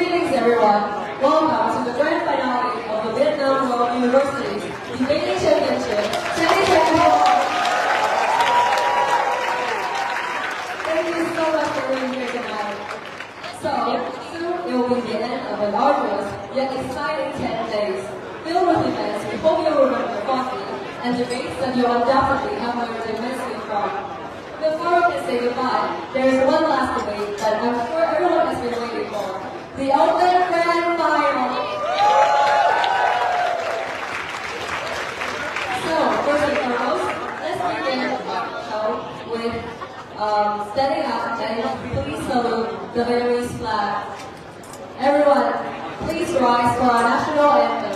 Greetings everyone. Welcome to the grand finale of the Vietnam World University's Debating Championship 2024. Thank you so much for being here tonight. So, soon it will be the end of an arduous yet exciting 10 days, filled with events we hope you will remember fondly, and debates that you undoubtedly have learned immensely from. Before we can say goodbye, there is one last debate that I'm sure everyone has been waiting for. The Open Grand Final! So, first and foremost, let's begin our show with standing up and please salute the Vietnamese flag. Everyone, please rise for our national anthem.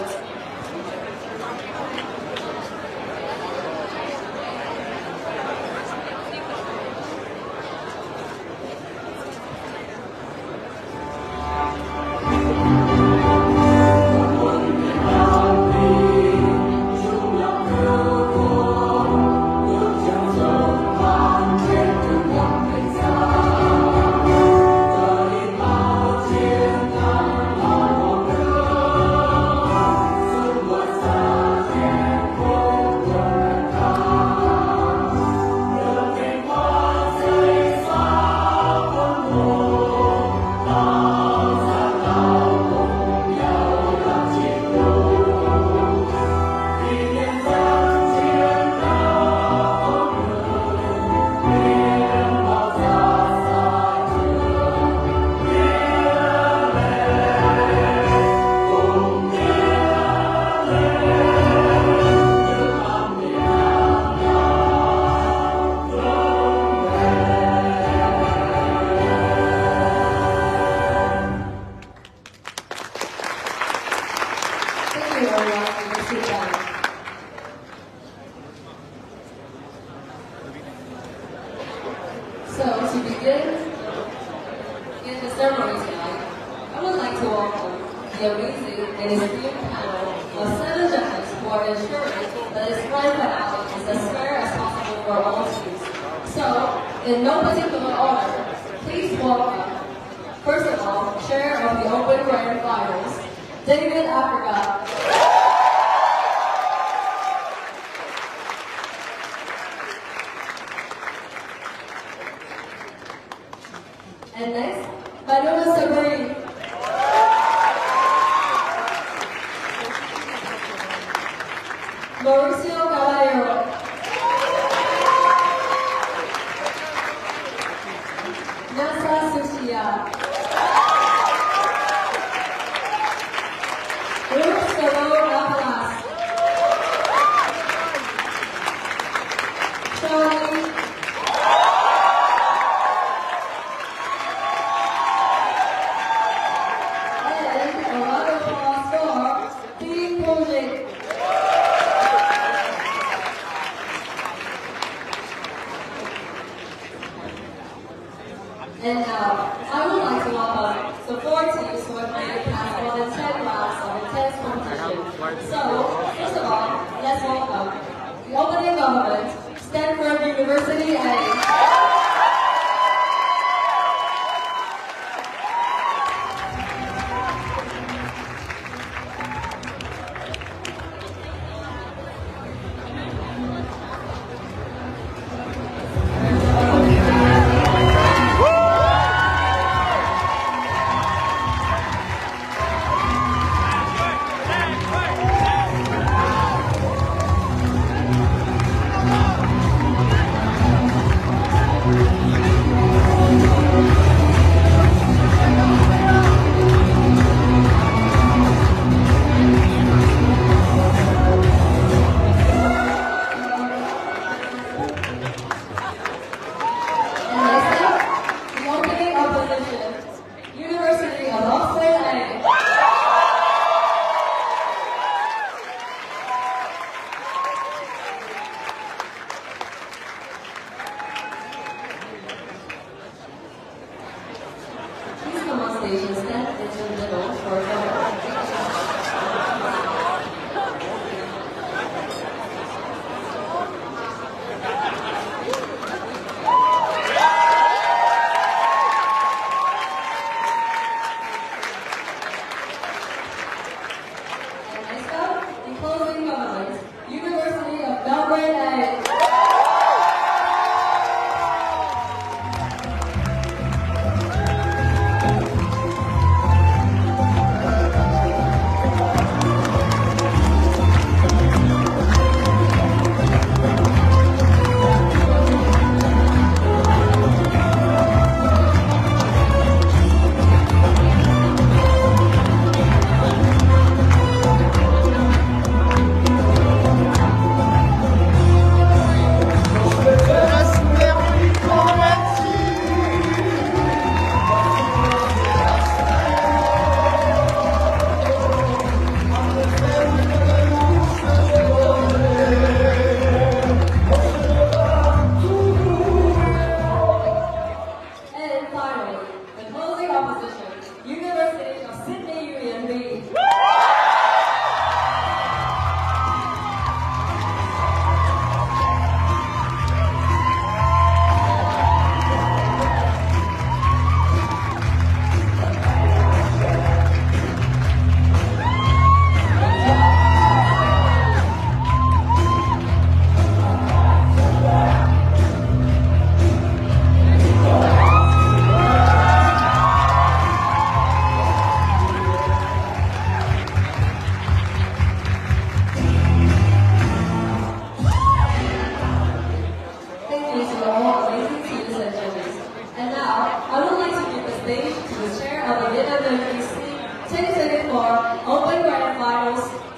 And now, I would like to welcome the 4 teams who have made it past more than 10 rounds of intense competition. So, first of all, let's welcome the opening government, Stanford University A.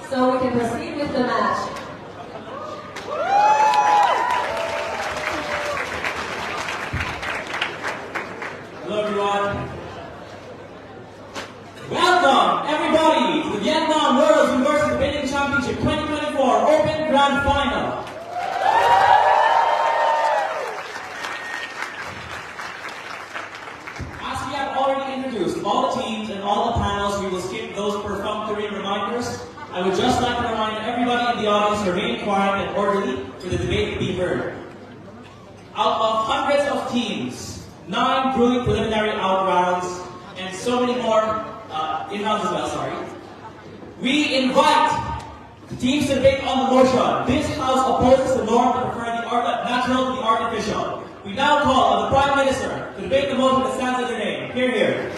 so we can proceed with the match. Hello everyone. Welcome everybody to the Vietnam World University Debating Championship 2024 Open Grand Final. As we have already introduced all the teams and all the panels, we will skip those perfunctory reminders. I would just like to remind everybody in the audience to remain quiet and orderly for the debate to be heard. Out of hundreds of teams, 9 grueling preliminary out rounds, and so many more in-rounds as well, sorry. We invite the teams to debate on the motion. This House opposes the norm to prefer the natural to the artificial. We now call on the Prime Minister to debate the motion that stands as their name. Hear, hear.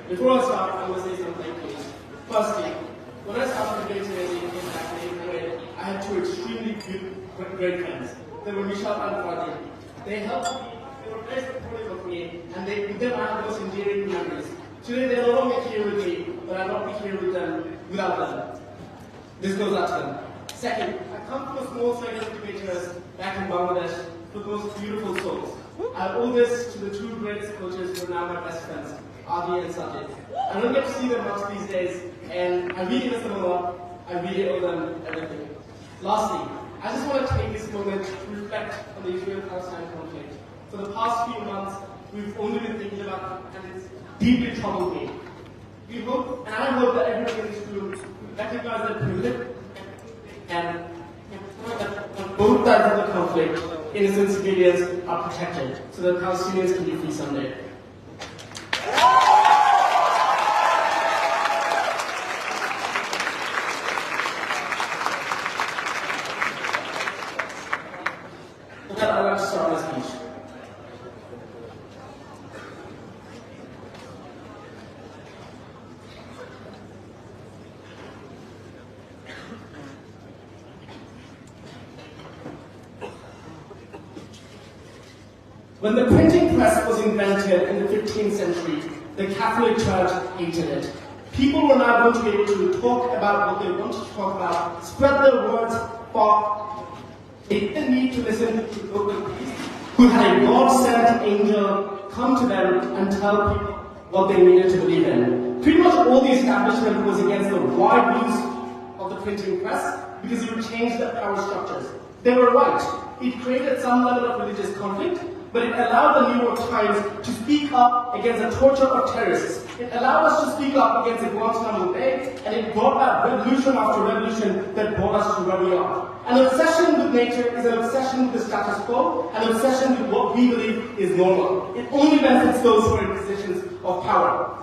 Before I start, I want to say something, please. Firstly, when I started debating in back in 8th grade, I had 2 extremely good, great friends. They were Michelle and Fadi. They helped me, they were very supportive of me, and with them I have those endearing memories. Today they are no longer here with me, but I'll not be here with them without them. This goes out to them. Second, I come from a small circle of debaters back in Bangladesh with those beautiful souls. I owe this to the 2 greatest coaches who are now my best friends, Adi and Sajid. I don't get to see them much these days, and I really miss them a lot. I really owe them everything. Lastly, I just want to take this moment to reflect on the Israel-Palestine conflict. For the past few months, we've only been thinking about it, and it's deeply troubled me. We hope, and I hope that everyone in this room recognize the privilege and on both sides of the conflict, innocent civilians are protected, so that Palestinians can be free someday. With that, I'd like to start my speech. When the printing press was invented in the 15th century, the Catholic Church hated it. People were now going to be able to talk about what they wanted to talk about, spread their words far. They didn't need to listen to local priests who had a God-sent angel come to them and tell people what they needed to believe in. Pretty much all the establishment was against the wide use of the printing press because it would change the power structures. They were right. It created some level of religious conflict, but it allowed the New York Times to speak up against the torture of terrorists. It allowed us to speak up against the Guantanamo Bay, and it brought back revolution after revolution that brought us to where we are. An obsession with nature is an obsession with the status quo, an obsession with what we believe is normal. It only benefits those who are in positions of power.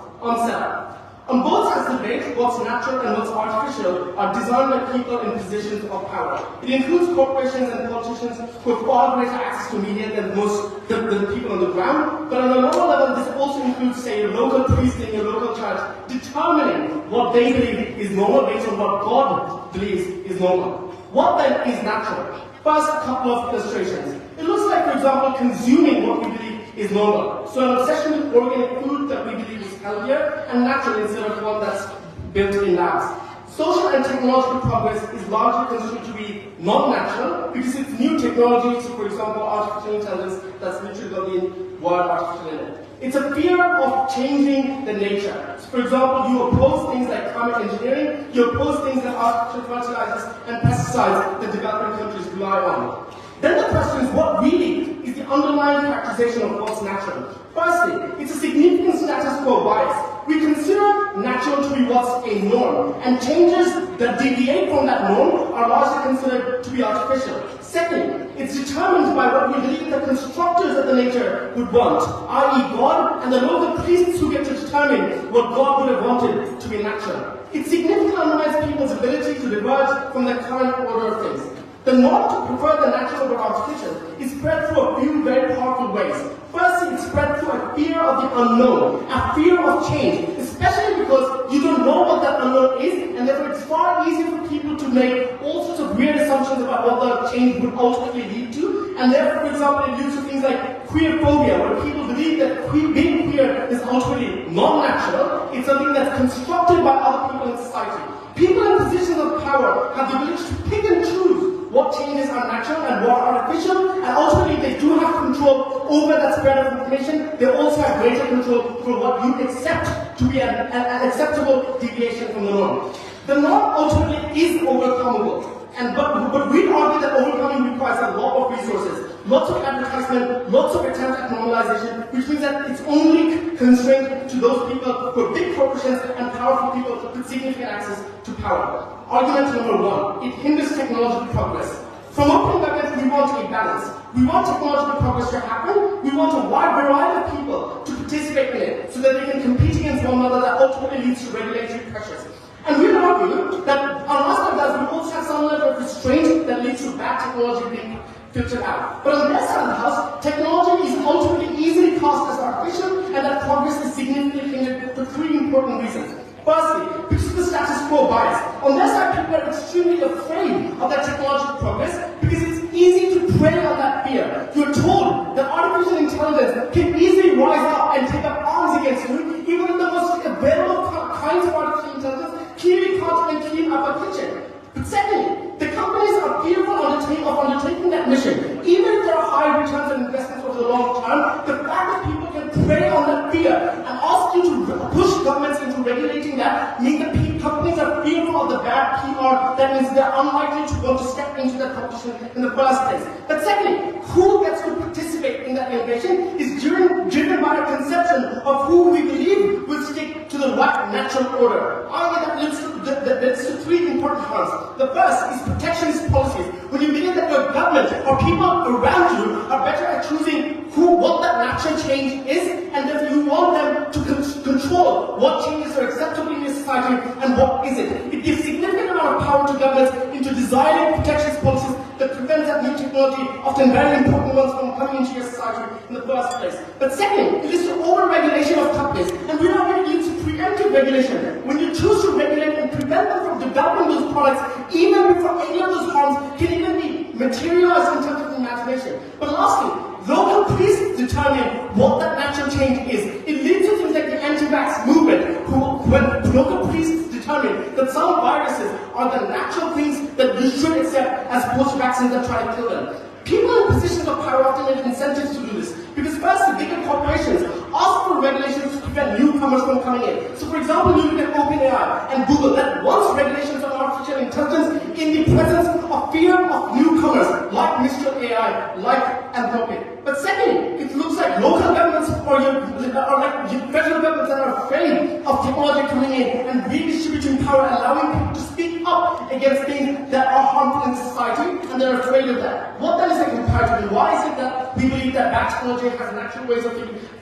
On both sides of the debate, what's natural and what's artificial are designed by people in positions of power. It includes corporations and politicians who have far greater access to media than the people on the ground. But on a lower level, this also includes, say, a local priest in your local church determining what they believe is normal based on what God believes is normal. What then is natural? First, a couple of illustrations. It looks like, for example, consuming what we believe is normal. So an obsession with organic food that we believe is healthier and natural instead of one that's built in labs. Social and technological progress is largely considered to be non-natural because it's new technology, so for example, artificial intelligence, that's literally got the word artificial in it. It's a fear of changing the nature. So for example, you oppose things like climate engineering, you oppose things like artificial fertilizers and pesticides that developing countries rely on. Then the question is, what really is the underlying characterization of what's natural? Firstly, it's a significant status quo bias. We consider natural to be what's a norm, and changes that deviate from that norm are largely considered to be artificial. Secondly, it's determined by what we believe the constructors of the nature would want, i.e. God and the local priests who get to determine what God would have wanted to be natural. It significantly undermines people's ability to diverge from the current order of things. The norm to prefer the natural over artificial is spread through a few very powerful ways. Firstly, it's spread through a fear of the unknown, a fear of change, especially because you don't know what that unknown is, and therefore it's far easier for people to make all sorts of weird assumptions about what the change would ultimately lead to, and therefore, for example, it leads to things like queer phobia, where people believe that being queer is ultimately non-natural, it's something that's constructed by other people in society. People in positions of power have the ability to pick and choose what changes are natural and what are artificial, and ultimately they do have control over that spread of information. They also have greater control for what you accept to be an acceptable deviation from the norm. The norm ultimately is overcomable. But we'd argue that overcoming requires a lot of resources, lots of advertisement, lots of attempts at normalization, which means that it's only constrained to those people who are big corporations and powerful people with significant access to power. Argument number one, it hinders technological progress. From open government, we want a balance. We want technological progress to happen. We want a wide variety of people to participate in it so that they can compete against one another. That ultimately leads to regulatory pressures. And we argue that unless that does, we also have some level of restraint that leads to bad technology being filtered out. But on their side of the house, technology is ultimately easily cast as artificial, and that progress is significantly hindered for three important reasons. Firstly, because of the status quo bias. On their side, people are extremely afraid of that technological progress because it's easy to prey on that fear. You're told that artificial intelligence can easily rise up and take up arms against you, even in the most available kinds of artificial intelligence clearly can't even clean up a kitchen. But secondly, the companies are fearful of undertaking that mission. Even if there are high returns on investments over the long term, the fact that people can prey on that fear and ask you to push governments into regulating that means that companies are fearful of the bad PR. That means they're unlikely to want to step into that competition in the first place. But secondly, who gets to participate in that innovation is driven by a conception of who we believe will stick to the right natural order. That leads to three important harms. The first is protectionist policies. When you believe that your government or people around you are better at choosing what that natural change is, and then you want them to control what changes are acceptable in your society and what isn't. It gives significant amount of power to governments into designing protectionist policies that prevent that new technology, often very important ones, from coming into your society in the first place. But second, it leads to over-regulation of companies, and we know it leads to preemptive regulation. When you choose to regulate and prevent them from developing those products, even before any of those harms can even be materialized in terms of imagination. But lastly, local priests determine what that natural change is. It leads to things like the anti-vax movement, when local priests determine that some viruses are the natural things that you should accept as opposed to vaccines that try to kill them. People in positions of power often have incentives to do this, because firstly, bigger corporations ask for regulations to prevent newcomers from coming in. So for example, you look at OpenAI and Google that wants regulations on artificial intelligence in the presence of fear of newcomers like Mistral AI, like Anthropic. But secondly, it looks like local governments or like federal governments that are afraid of technology coming in and redistributing power, allowing people to speak up against things that are harmful in society, and they're afraid of that. What then is the comparative? Why is it that we believe that bad technology has natural ways of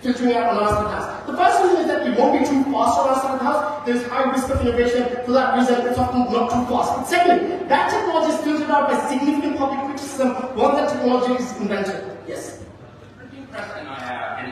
filtering out on our side of the house? The first reason is that we won't be too fast on our side of the house. There's high risk of innovation. For that reason, it's often not too fast. But secondly, bad technology is filtered out by significant public criticism once that technology is invented. Yes? Printing press and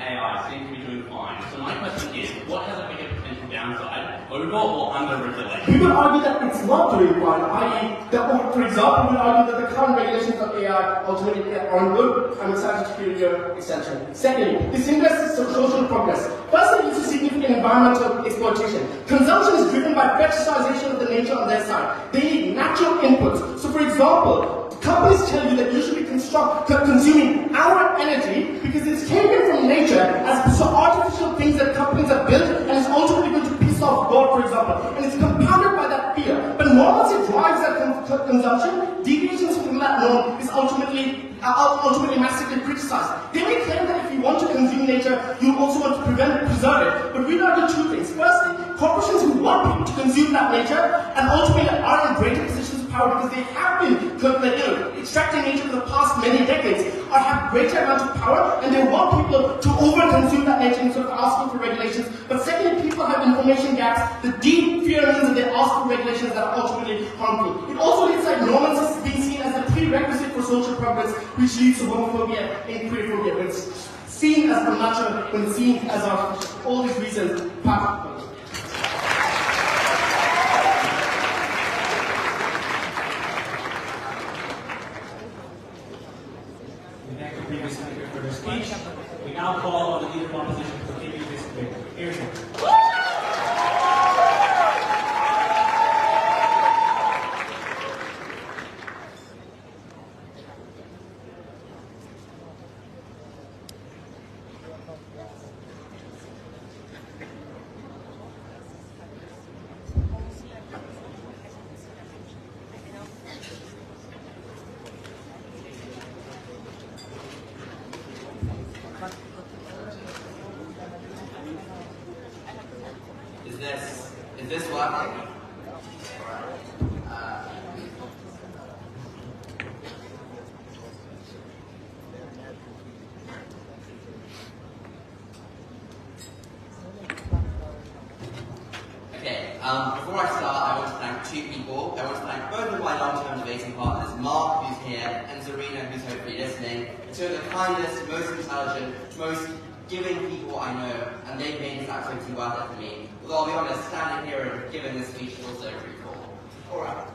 AI seem to be doing fine. So my question is, what has a bigger potential downside, over or under regulation? We would argue that it's not doing fine, i.e., for example, we argue that the current regulations of AI ultimately aren't good. I'm excited to hear your extension. Secondly, this hinders social progress. Firstly, it's a significant environmental exploitation. Consumption is driven by fetishization of the nature on their side. They need natural inputs. So for example, companies tell you that you should be consuming our energy because it's taken from nature as artificial things that companies have built, and it's ultimately going to piss off God, for example. And it's compounded by that fear. But normalcy drives that consumption. Deviations from that norm is ultimately massively criticized. They may claim that if you want to consume nature, you also want to preserve it. But we argue two things. Firstly, corporations who want people to consume that nature and ultimately are in greater positions of power because they have been extracting nature for the past many decades, or have greater amounts of power, and they want people to over-consume that nature instead of asking for regulations. But secondly, people have information gaps. The deep fear means that they ask for regulations that are ultimately harmful. It also leads like normalcy is being seen as a prerequisite for social progress, which leads to homophobia and queerphobia. seen as unnatural when seen as artificial. All these reasons, practical. We thank the previous speaker for their speech. We now call on the leader of opposition to continue this debate. Here's him. Is this working? Okay, before I start, I want to thank two people. I want to thank both of my long-term debating partners, Mark, who's here, and Zarina, who's hopefully listening. Two of the kindest, most intelligent, most giving people I know, and they've made this activity worth it for me. Although I'll be honest, standing here and giving this speech is also pretty cool. Alright.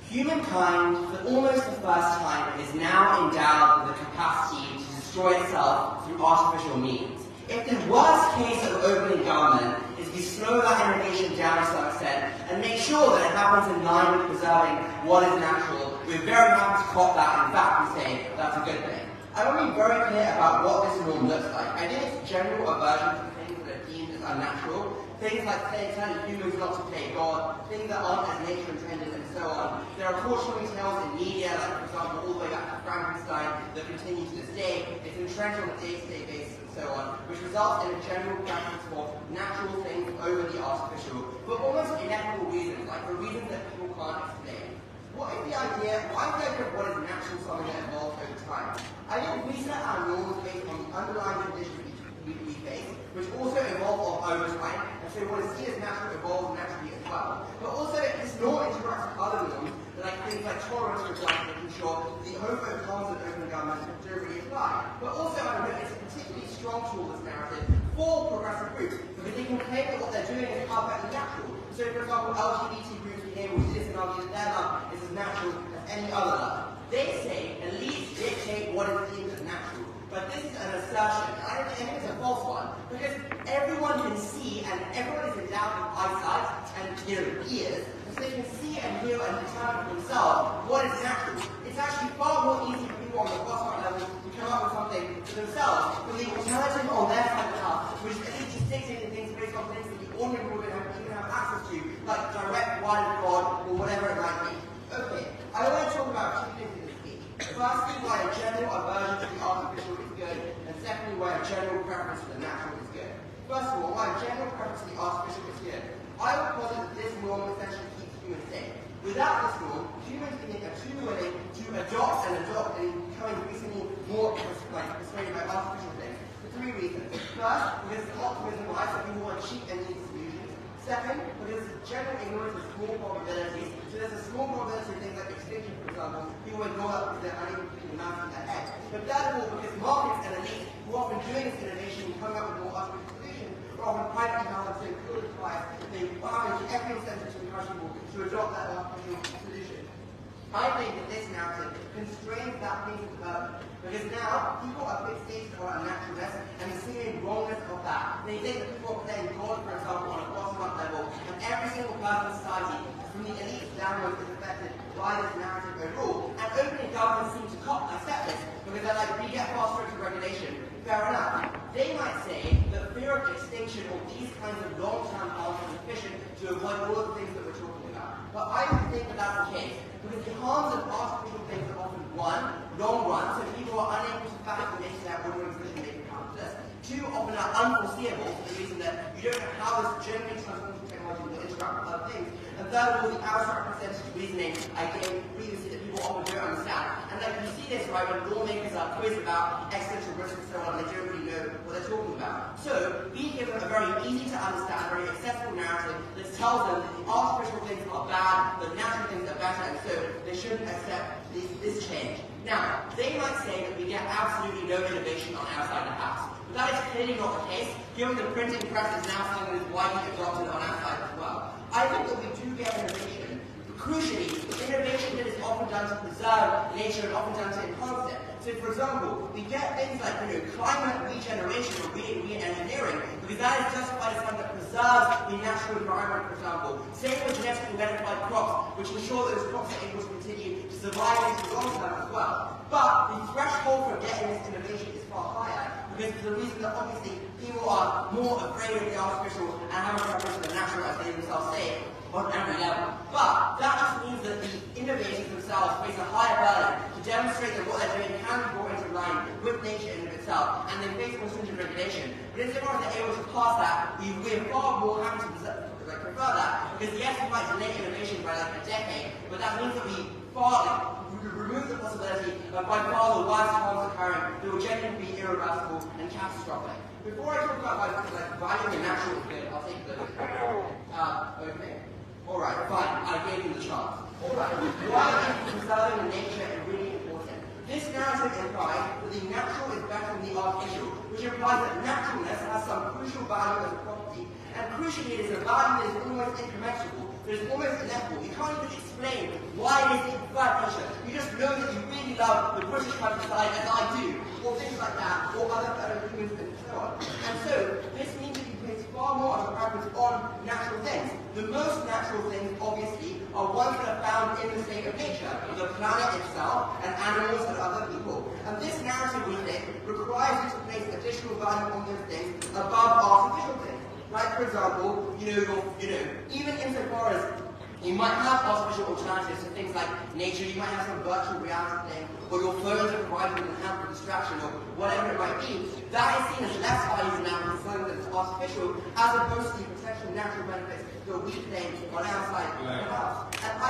Humankind, for almost the first time, is now endowed with the capacity to destroy itself through artificial means. If the worst case of opening government is we slow that innovation down to some extent and make sure that it happens in line with preserving what is natural, we're very happy to cop that. In fact, we say that's a good thing. I want to be very clear about what this norm looks like. I think it's a general aversion to things that are deemed as unnatural. Things like telling humans not to play God, things that aren't as nature intended, and so on. There are cautionary tales in media, like for example, all the way back to Frankenstein, that continue to this day. It's entrenched on a day-to-day basis, and so on, which results in a general preference for natural things over the artificial, for almost ineffable reasons, like for reasons that people can't explain. What is the idea? Why is the idea of what is natural something that evolves over time? I think we set our norms based on the underlying conditions we face, which also evolve over time, and so what is seen as natural evolves naturally as well. But also, this norm interacts with other norms, like things like tolerance, for example, making sure the homophobe cons of open government don't really apply. But also, I know it's a particularly strong tool, this narrative, for progressive groups, because they can claim that what they're doing is perfectly natural. So, for example, LGBT groups being able to do this and argue that their love is as natural as any other love. They say elites dictate what is deemed as natural. But this is an assertion, and I think it's a false one, because everyone can see, and everyone is endowed with eyesight and ears, so they can see and hear and determine for themselves what is natural. It's actually far more easy for people on the bottom level to come up with something for themselves, with the alternative on their side of the house, which is at least just dictating things based on things that the ordinary people don't even have access to, like direct word of God, or whatever it might be. Okay, I want to talk about two things in this speech. Firstly, why a general aversion to the artificial is good, and secondly, why a general preference for the natural is good. First of all, why a general preference for the artificial is good. I would posit that this norm essentially keeps humans safe. Without this norm, humans are too willing to adopt and becoming increasingly more persuaded by artificial things for three reasons. First, because it's optimism lies that people want cheap and easy solutions. Second, because it's general ignorance of small probabilities. So there's a small probability of things like extinction, for example, people ignore that because they're unable to keep the mouse in their head. But third of all, because markets and elites who are often doing this innovation and coming up with more artificial solutions are often privately held and so politicized that they have every incentive to encourage people to adopt that artificial solution. I think that this narrative constrains that piece of development, because now people are fixated on naturalness and the seeming wrongness of that. They think that people are playing God, for example, on a bottom-up level, and every single person in society, from the elite downwards, is affected by this narrative overall. And opening governments seem to accept this, because they're like, we get far stricter regulation. Fair enough. They might say that fear of extinction or these kinds of long-term harms are sufficient to avoid all of the things that we're talking about. But I don't think that that's the case. Because the harms of artificial things are often, one, long run, so people are unable to factor into their ordinary decision-making calculus. Two, often are unforeseeable for the reason that you don't know how this generally transformative technology will interact with other things. And third of all, the abstract percentage reasoning I gave previously that people often don't understand. And like you see this right, when lawmakers are quizzed about existential risks and so on, they don't really know what they're talking about. So we give them a very easy to understand, very accessible narrative that tells them that the artificial things are bad, the natural things are better, and so they shouldn't accept this change. Now, they might say that we get absolutely no innovation on outside the house. But that is clearly not the case, given the printing press is now something that is widely adopted on outside as well. I think that we do get innovation. Crucially, innovation that is often done to preserve nature and often done to enhance it. So, for example, we get things like climate regeneration or re-engineering, because that is justified as something that preserves the natural environment, for example. Same with genetically modified crops, which ensure that those crops are able to continue to survive into the long term as well. But the threshold for getting this innovation is far higher, because for the reason that obviously people are more afraid of the artificial and have a preference for the natural, as they themselves say, on every level. But that just means that the innovators themselves face a higher burden to demonstrate that what they're doing can be brought into line with nature in itself, and they face more stringent regulation. But insofar as they're able to pass that, we're far more happy to prefer that, because yes, we might delay innovation by like a decade, but that means that we remove the possibility of by far the worst harms occurring that will genuinely be irreversible and catastrophic. Before I talk about valuing the natural good, I'll take the okay. Alright, fine, I gave you the chance. Alright, why is preserving nature really important? This narrative implies that the natural is better than the artificial, which implies that naturalness has some crucial value as a property. And crucially, it is a value that is almost incommensurable, that is almost ineffable. You can't even explain why it is that you prefer nature. You just know that you really love the British countryside, as I do, or things like that, or other fellow humans and so on. And so, this means that you place far more of a preference on natural things. The most natural things, obviously, are ones that are found in the state of nature, the planet itself, and animals and other people. And this narrative, we think, requires you to place additional value on those things above artificial things. Like, for example, even insofar as you might have artificial alternatives to things like nature, you might have some virtual reality thing, or your phones are providing with an ample distraction, or whatever it might be, that is seen as less valuable now than something that's artificial, as opposed to the potential natural benefits that we claim on our side of the house. And I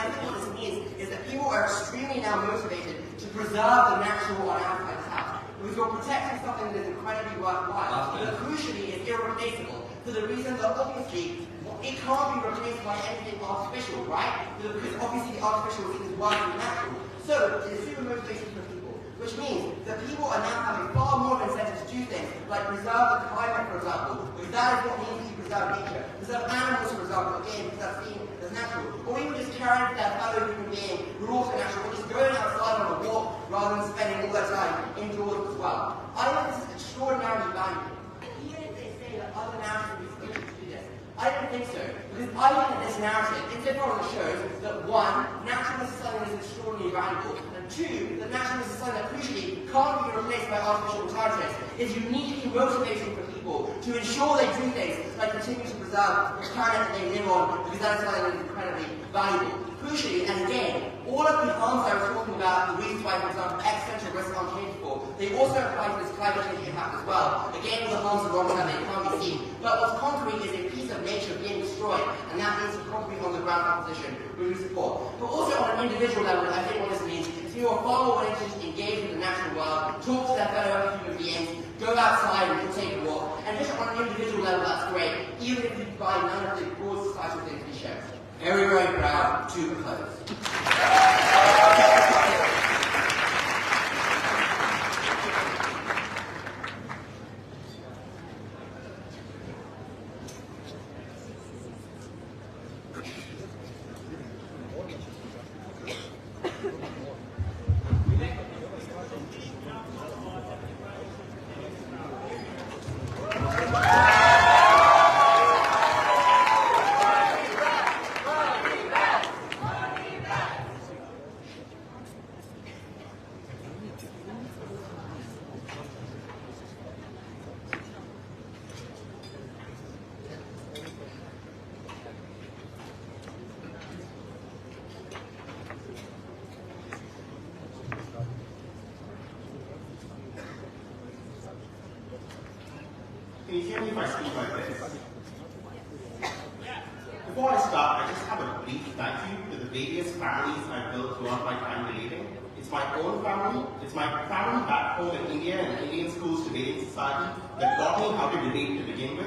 think what this means is that people are extremely now motivated to preserve the natural on our side of the house. Because you're protecting something that is incredibly worthwhile, but crucially is irreplaceable, for the reason that obviously it can't be replaced by anything artificial, right? Because obviously the artificial is wildly natural. So it is super motivation for people, which means that people are now having far more incentive to do things, like preserve the climate, for example, because that is what means to preserve nature. Preserve animals, for example, again, because that's seen as natural. Or even just caring for their fellow human being who are also natural, or just going outside on a walk rather than spending all their time indoors as well. I think this is extraordinarily valuable. Even if they say that other narratives will be solutions to this, I don't think so. Because I think that this narrative, insofar as it shows that one, naturalness is something that is extraordinarily valuable, and two, that naturalness is something that crucially can't be replaced by artificial alternatives, is uniquely motivating for people to ensure they do things like continue to preserve the planet that they live on, because that is something that is incredibly valuable. Crucially, and again, all of the harms I was talking about, the reasons why, for example, existential risks aren't changed for, they also apply to this climate change impact as well. Again, all the harms are wrong and they can't be seen. But what's concrete is a piece of nature being destroyed, and that means concrete on the ground opposition we support. But also on an individual level, I think what this means is you are far more willing to engage with the natural world, talk to their fellow human beings, go outside and take a walk, and just on an individual level, that's great, even if you buy none of the broad societal things we share. Very, very proud to close. Can you hear me if I speak like this? Before I start, I just have a brief thank you to the various families I've built throughout my time relating. It's it's my own family, it's my family back home in India and Indian schools debating society that taught me how to debate to begin with.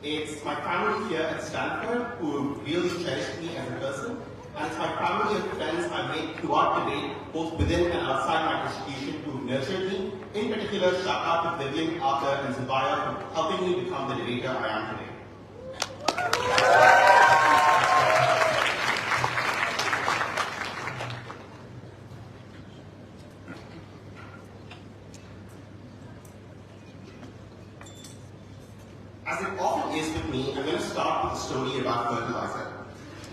It's my family here at Stanford who really cherished me as a person. And it's my family and friends I made throughout debate, both within and outside my institution, who nurtured me. In particular, shout out to Vivian, Arthur, and Jubayer for helping me become the debater I am today. As it often is with me, I'm going to start with a story about fertilizer.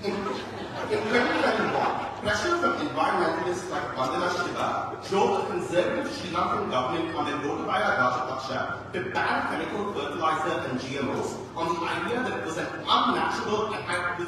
In 2021, pressure from environmentalists like Vandana Shiva drove the conservative Sri Lankan government under Rothery to ban chemical fertilizer and GMOs on the idea that it was unnatural and had the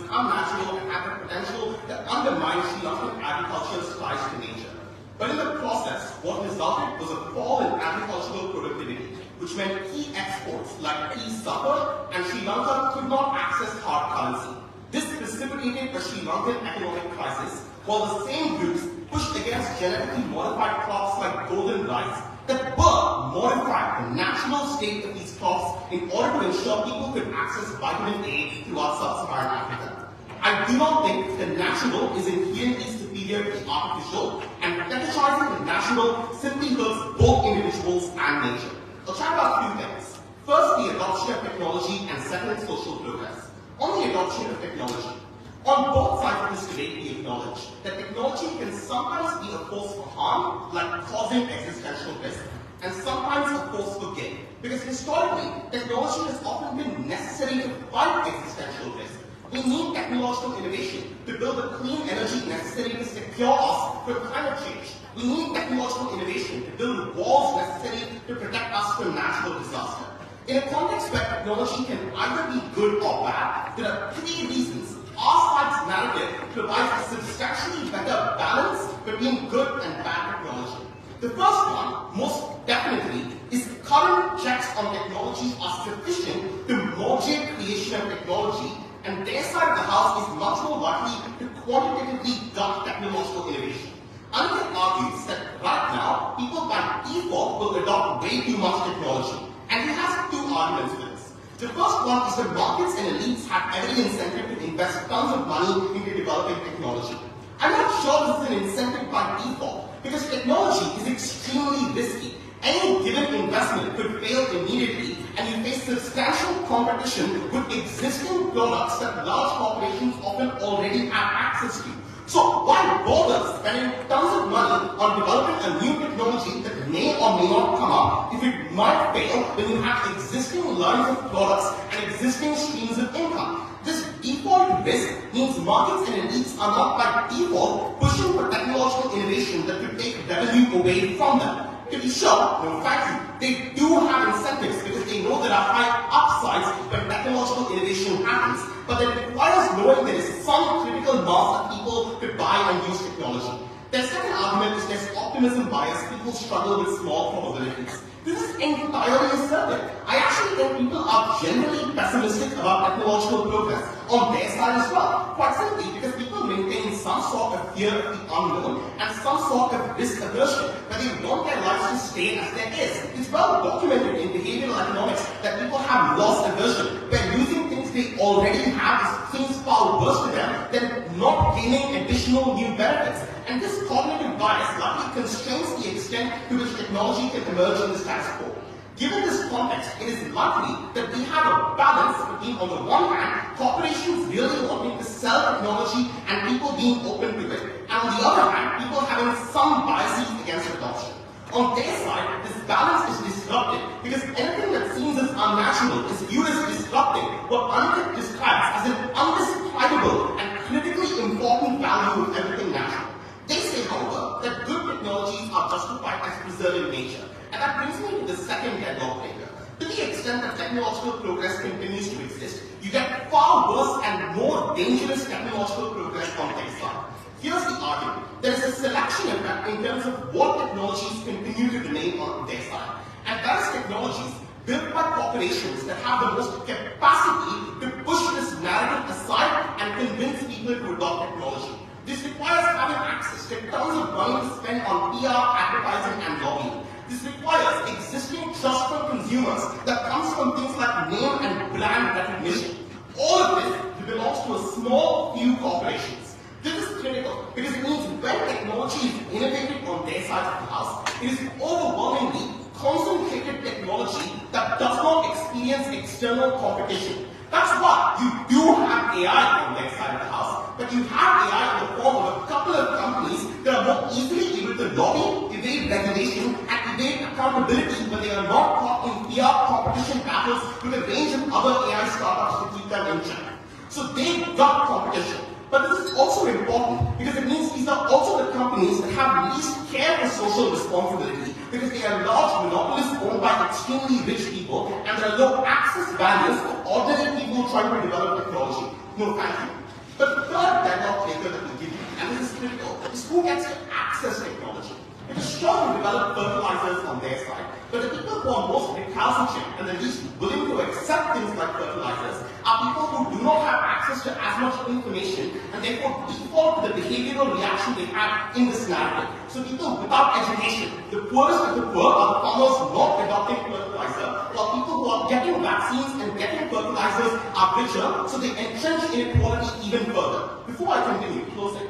potential to undermine Sri Lankan agriculture's ties to nature. But in the process, what resulted was a fall in agricultural productivity, which meant key exports like tea suffered and Sri Lanka could not access hard currency. This precipitated a Sri Lankan economic crisis, while the same groups pushed against genetically modified crops like golden rice that were modified the natural state of these crops in order to ensure people could access vitamin A throughout sub-Saharan Africa. I do not think the natural is inherently superior to the artificial, and fetishizing the natural simply hurts both individuals and nature. I'll chat about two things. First, the adoption of technology, and second, social progress. On the adoption of technology, on both sides of this debate we acknowledge that technology can sometimes be a force for harm, like causing existential risk, and sometimes a force for gain. Because historically, technology has often been necessary to fight existential risk. We need technological innovation to build the clean energy necessary to secure us from climate change. We need technological innovation to build the walls necessary to protect us from natural disaster. In a context where technology can either be good or bad, there are three reasons our side's narrative provides a substantially better balance between good and bad technology. The first one, most definitely, is current checks on technology are sufficient to moderate creation of technology, and their side of the house is much more likely to quantitatively gut technological innovation. Aniket argues that right now, people by default will adopt way too much technology. And he has two arguments for this. The first one is that markets and elites have every incentive to invest tons of money into developing technology. I'm not sure this is an incentive by default, because technology is extremely risky. Any given investment could fail immediately, and you face substantial competition with existing products that large corporations often already have access to. So why bother spending tons of money on developing a new technology that may or may not come up if it might fail when you have existing lines of products and existing streams of income? This default risk means markets and elites are not by default pushing for technological innovation that could take revenue away from them. To be sure, in fact, they do have incentives because they know there are high upsides when technological innovation happens, but it requires knowing there is some critical mass of people to buy and use technology. Their second argument is there's optimism bias. People struggle with small probabilities. This is entirely assertive. I actually think people are generally pessimistic about technological progress on their side as well. Quite simply because people maintain some sort of fear of the unknown and some sort of risk aversion, where they want their lives to stay as there is. It's well documented in behavioral economics that people have loss aversion, where losing things they already have seems far worse to them than not gaining additional new benefits. And this cognitive bias likely constrains the extent to which technology can emerge in the status quo. Given this context, it is likely that we have a balance between, on the one hand, corporations really wanting to sell technology and people being open to it, and on the other hand, people having some biases against adoption. On their side, this balance is disrupted because anything that seems as unnatural is viewed as disrupting what Aniket describes as an undescribable and critically important value of everything natural. They say, however, that good technologies are justified as preserving nature. And that brings me to the second deadlock breaker. To the extent that technological progress continues to exist, you get far worse and more dangerous technological progress on their side. Here's the argument. There is a selection effect in terms of what technologies continue to remain on their side. And that is technologies built by corporations that have the most capacity to push this narrative aside and convince people to adopt technology. This requires having access to tons of money to spend on PR, advertising, and lobbying. This requires existing trust from consumers that comes from things like name and brand recognition. All of this belongs to a small few corporations. This is critical because it means when technology is innovated on their side of the house, it is overwhelmingly concentrated technology that does not experience external competition. That's why you do have AI on their side of the house, but you have AI in the form of a couple of companies that are more easily able to lobby, evade regulation, and evade accountability when they are not caught in PR competition battles with a range of other AI startups to keep them in check. So they got competition. But this is also important because it means these are also the companies that have least care for social responsibility because they are large monopolists owned by extremely rich people and there are low access barriers for ordinary people trying to develop technology. No, thank you. But the third dialogue taker that we give you, and this is critical, is who gets to access technology. It is strong to develop fertilizers on their side, but the people who are most recalcitrant and the least willing to accept things like fertilizers are people who do not have access to as much information and therefore default to the behavioral reaction they have in this narrative. So people without education, the poorest of the poor are the farmers not adopting fertilizer, while people who are getting vaccines and getting fertilizers are richer, so they entrench inequality even further. Before I continue, closing.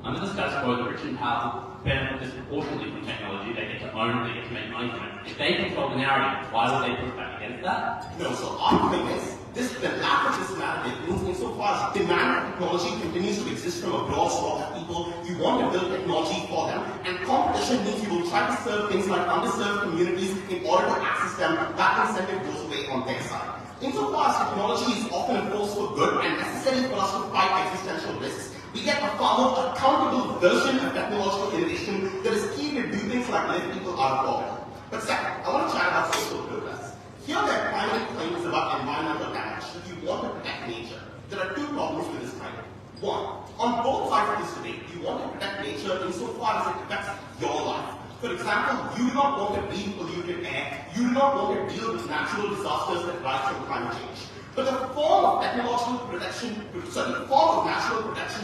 Under the status quo, the rich and powerful benefit disproportionately from technology. They get to own it, they get to make money from it. If they control the narrative, why would they push back against that? No, so our convince the lack of this narrative means insofar as demand for technology continues to exist from a broad swath of people, you want to build technology for them, and competition means you will try to serve things like underserved communities in order to access them. That incentive goes away on their side. Insofar as technology is often a force for good and necessary for us to fight existential risks, we get a far more accountable version of technological innovation that is keen to do things like lift people out of poverty. But second, I want to chat about social progress. Here their primary claim is about environmental damage, that you want to protect nature. There are two problems with this claim. One, on both sides of this debate, you want to protect nature insofar as it affects your life. For example, you do not want to breathe polluted air, you do not want to deal with natural disasters that rise from climate change. But the form of natural protection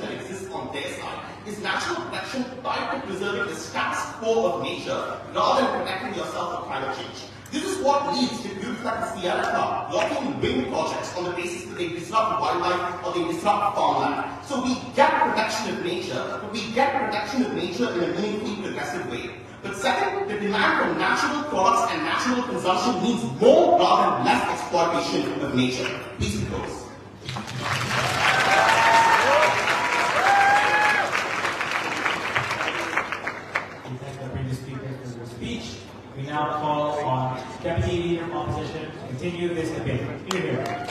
that exists on their side is natural protection tied to preserving the status quo of nature rather than protecting yourself from climate change. This is what leads to groups like the Sierra Club blocking wind projects on the basis that they disrupt wildlife or they disrupt farmland. So we get protection of nature, but we get protection of nature in a meaningfully progressive way. But second, the demand for natural products and natural consumption means more rather than less exploitation of nature. Please close. We thank the previous speaker for their speech. We now call on Deputy Leader of Opposition to continue this debate. Here.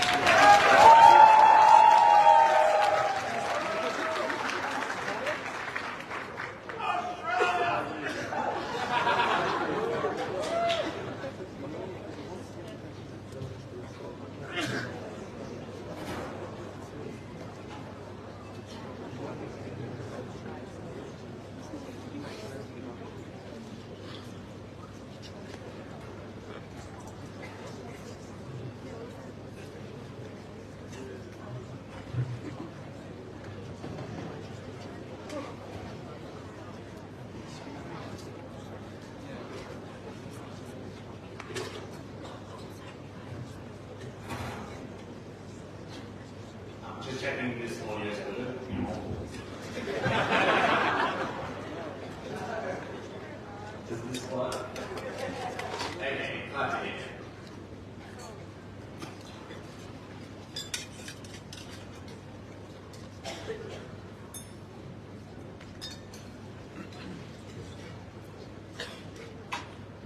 Just checking this audio is good. Does this work? Okay, glad to hear.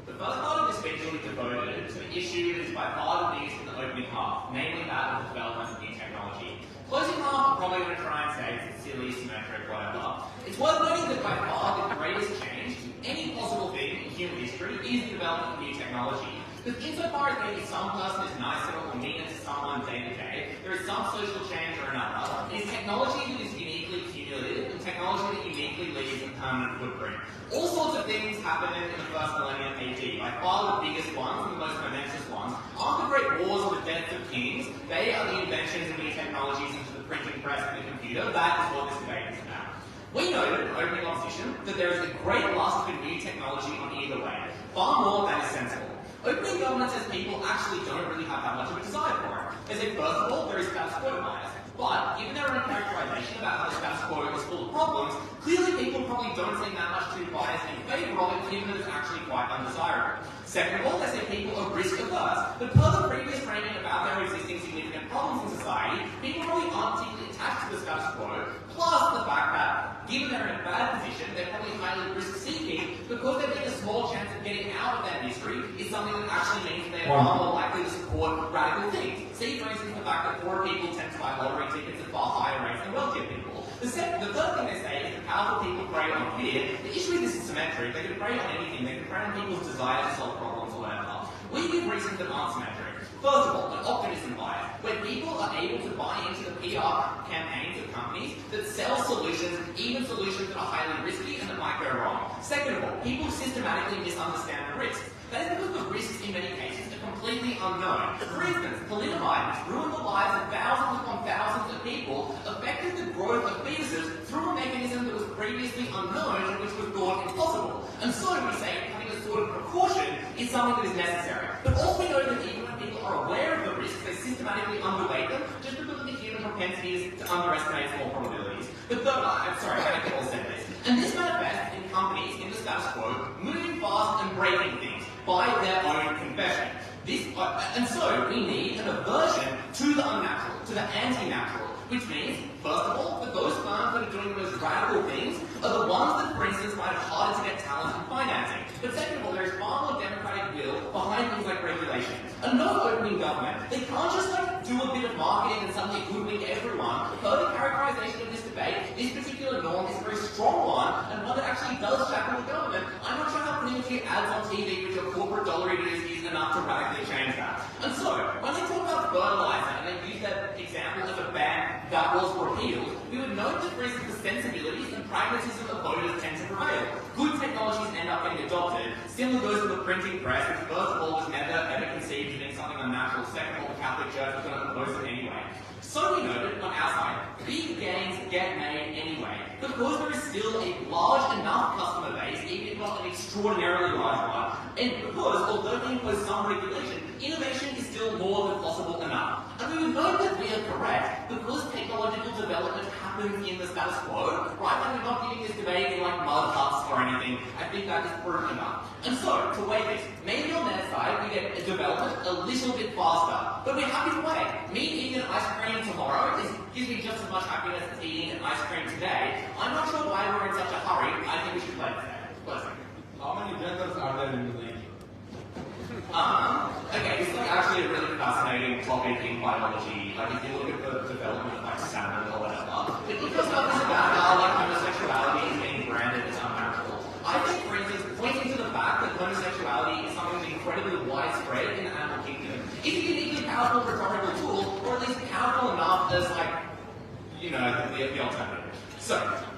The first part of this speech will be devoted to the issue that is by far the biggest in the opening half, namely that of the development of new technology. Closing half, I'm probably going to try and say it's silly, symmetric, whatever. It's worth noting that by far the greatest change to any possible thing in human history is the development of new technology. Because insofar as maybe some person is nicer or meaner to someone day to day, there is some social change or another. It is technology that is uniquely cumulative and technology that uniquely leaves a permanent footprint. All sorts of things happen in the first millennium AD. By far the biggest ones and the most momentous ones aren't the great wars or the deaths of kings. They are the inventions of new technologies into the printing press and the computer. That is what this debate is about. We noted in opening opposition that there is a great lust for new technology on either way, far more than is sensible. Opening government says people actually don't really have that much of a desire for it. They say, first of all, there is status quo bias. But given their own characterization about how the status quo is full of problems, clearly people probably don't seem that much too biased in favour of it, given that it's actually quite undesirable. Second of all, they say people are risk averse. But per the previous framing about their existing significant problems in society, people probably aren't particularly attached to the status quo, plus the fact that, given they're in a bad position, they're probably highly risk-seeking, because they're taking a small chance of getting out of that misery is something that actually means they're far more likely to support radical things. See, for instance, the fact that poorer people tend to buy lottery tickets at far higher rates than wealthier people. The third thing they say is that powerful people prey on fear. The issue is this is symmetric. They can prey on anything. They can prey on people's desire to solve problems or whatever. We give reasons that aren't symmetric. First of all, an optimism bias, where people are able to buy into the PR campaigns of companies that sell solutions, even solutions that are highly risky and that might go wrong. Second of all, people systematically misunderstand the risks. That is because the risks in many cases are completely unknown. For instance, thalidomide has ruined the lives of thousands upon thousands of people, affected the growth of fetuses through a mechanism that was previously unknown and which was thought impossible. And so we say having a sort of precaution is something that is necessary. But also we know that even when people are aware of the risks, they systematically underweight them just because of the human propensity to underestimate small probabilities. The third, I'm sorry, I can't all say this. And this manifests in companies in the status quo moving fast and breaking things by their own confession. And so we need an aversion to the unnatural, to the anti-natural, which means, first of all, that those firms that are doing the most radical things are the ones that, for instance, find it harder to get talent and financing. But second of all, there is far more democratic will behind things like regulation. And no opening government. They can't just do a bit of marketing and suddenly hoodwink everyone. Per the characterization of this debate, this particular norm is a very strong one, and one that actually does shackle the government. I'm not sure how putting a few ads on TV with your corporate dollar is enough to radically change that. And so, when they talk about fertilizer, and they use that example of a ban that was repealed, we would note that, for instance, the sensibilities and pragmatism of voters tend to prevail. Good technologies end up getting adopted. Similar goes to the printing press, which first of all was never ever conceived as being something unnatural. Second of all, the Catholic Church was going to impose it anyway. So we noted on our side, big gains get made anyway, because there is still a large enough customer base, even if not an extraordinarily large one, and because, although we impose some regulation, innovation is still more than possible enough. And we would note that we are correct, because technological development happens in the status quo, right? And we're not giving this debate in like mud huts or anything. I think that is proof enough. And so, to weigh this, maybe on that side we get development a little bit faster, but we're happy to wait. Me eating an ice cream tomorrow gives me just as much happiness as eating an ice cream today. I'm not sure why we're in such a hurry. I think we should play today. How many genders are there in the league? Okay, this is actually a really fascinating topic in biology. Like, if you look at the development of like salmon or whatever, but because stuff is about how like homosexuality is being branded as unnatural. I think, for instance, pointing to the fact that homosexuality is something that's incredibly widespread in the animal kingdom is a uniquely powerful rhetorical tool, or at least powerful enough as like, you know, the alternative. So,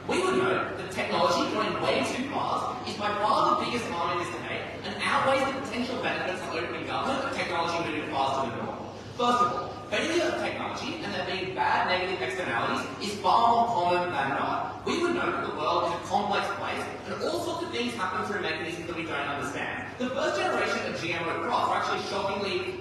we would note that technology going way too fast is by far the biggest harm in this debate and outweighs the potential benefits of opening government of technology moving faster than normal. First of all, failure of technology and there being bad negative externalities is far more common than not. We would note that the world is a complex place and all sorts of things happen through mechanisms that we don't understand. The first generation of GMO crops are actually shockingly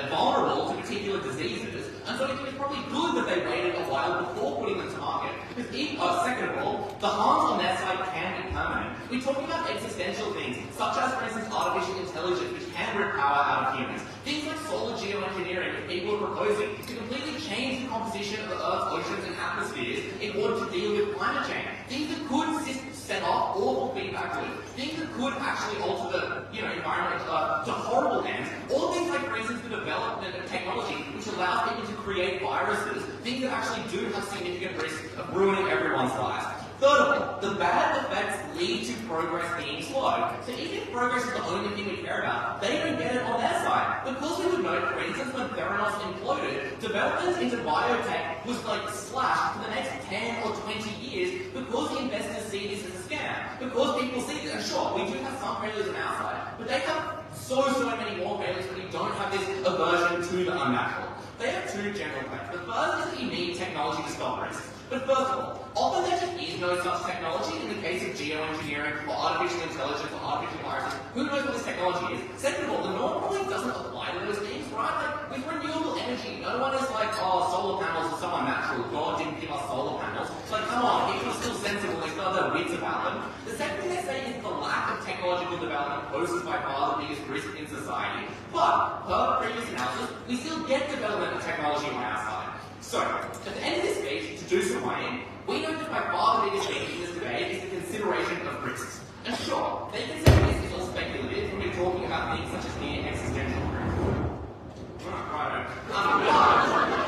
vulnerable to particular diseases, and so we think it's probably good that they waited a while before putting them to market. Because second of all, the harms on their side can be permanent. We're talking about existential things, such as, for instance, artificial intelligence, which can rip power out of humans. Things like solar geoengineering, which people are proposing to completely change the composition of the Earth's oceans and atmospheres in order to deal with climate change. Things that could set off awful feedback loops. Things that could actually alter the environment to horrible ends. All things like, for instance, the development of technology which allows people to create viruses, things that actually do have significant risk of ruining everyone's lives. Third of all, the bad effects lead to progress being slow. So even if progress is the only thing we care about, they don't get it on their side. Because we would note, for instance, when Theranos imploded, development into biotech was like slashed for the next 10 or 20 years because the investors see this as a scam. Because people see this, and sure, we do have some failures on our side, but they have so many more failures that we don't have this aversion to the unnatural. They have two general claims. The first is that you need technology to stop risks. But first of all, often there just is no such technology in the case of geoengineering or artificial intelligence or artificial viruses. Who knows what this technology is? Second of all, the norm probably doesn't apply to those things, right? Like, with renewable energy, no one is like, oh, solar panels are so unnatural. God didn't give us solar panels. So like, come on, people are still sensible. They still have their wits about them. The second thing they say is the lack of technological development poses by far the biggest risk in society. But, per previous analysis, we still get development of technology on our side. So, at the end of this speech, to do some weighing, we know that by far the biggest thing in this debate is the consideration of risks. And sure, they can say this is all speculative when we're talking about things such as near existential risk.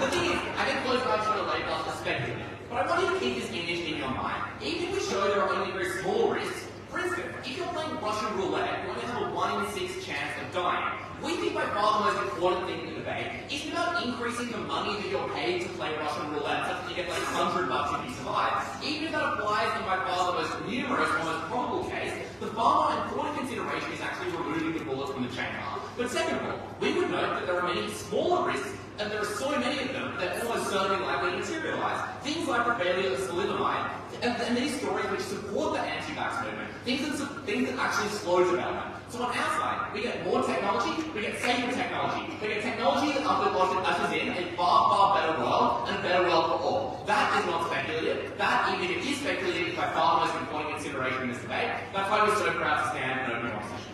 The thing is, I can close my eyes to label us as speculative, but I want you to keep this image in your mind. Even if we show there are only very small risks, for instance, if you're playing Russian roulette, you're going to have a 1 in 6 chance of dying. We think by far the most important thing in the debate is about increasing the money that you're paid to play Russian roulette, such that you get like $100 if you survive. Even if that applies in by far the most numerous or most probable case, the far more important consideration is actually removing the bullet from the chamber. But second of all, we would note that there are many smaller risks, and there are so many of them that are almost certainly likely to materialise. Things like the failure of thalidomide, and these stories which support the anti-vax movement, things that actually slow development. So on our side, we get more technology, we get safer technology, we get technology that ushers in a far, far better world, and a better world for all. That is not speculative. That, even if it is speculative, is by far the most important consideration in this debate. That's why we're so proud to stand and open opposition.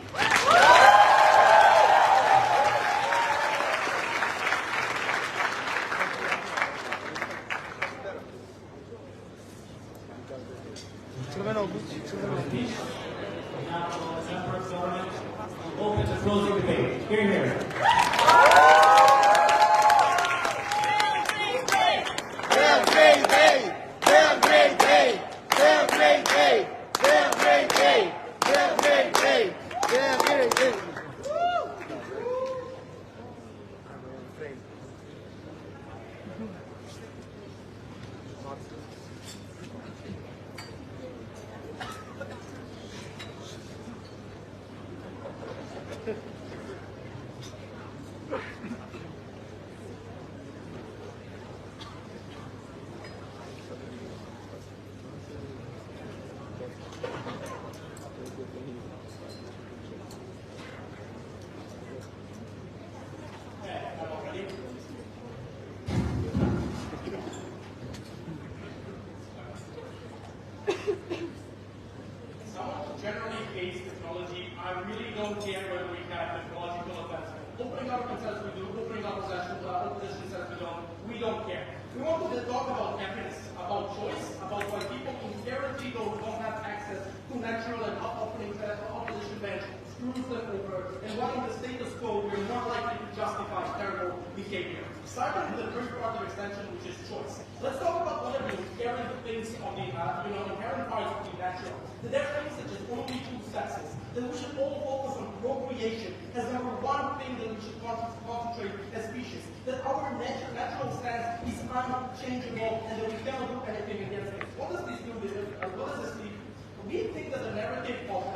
Open to closing debate. Hear, hear. Belgrade A, Belgrade A, Belgrade A, Belgrade A, Belgrade A, Belgrade A. Someone generally hates technology. I really don't care whether we have technological advancement. Opening up says we do, opening up opposition says we don't care. We want to talk about happiness, about choice, about why people inherently don't have access to natural and opposition bench screws them over, and why in the status quo we're more likely to justify terrible behavior. Starting with the first part of extension, which is choice. Let's talk about one of the inherent things of the inherent parts of the natural. That there are things such as only two sexes. That we should all focus on procreation as number one thing that we should concentrate as species. That our natural stance is unchangeable and that we cannot do anything against it. What does this do? What does this lead to? We think that the narrative of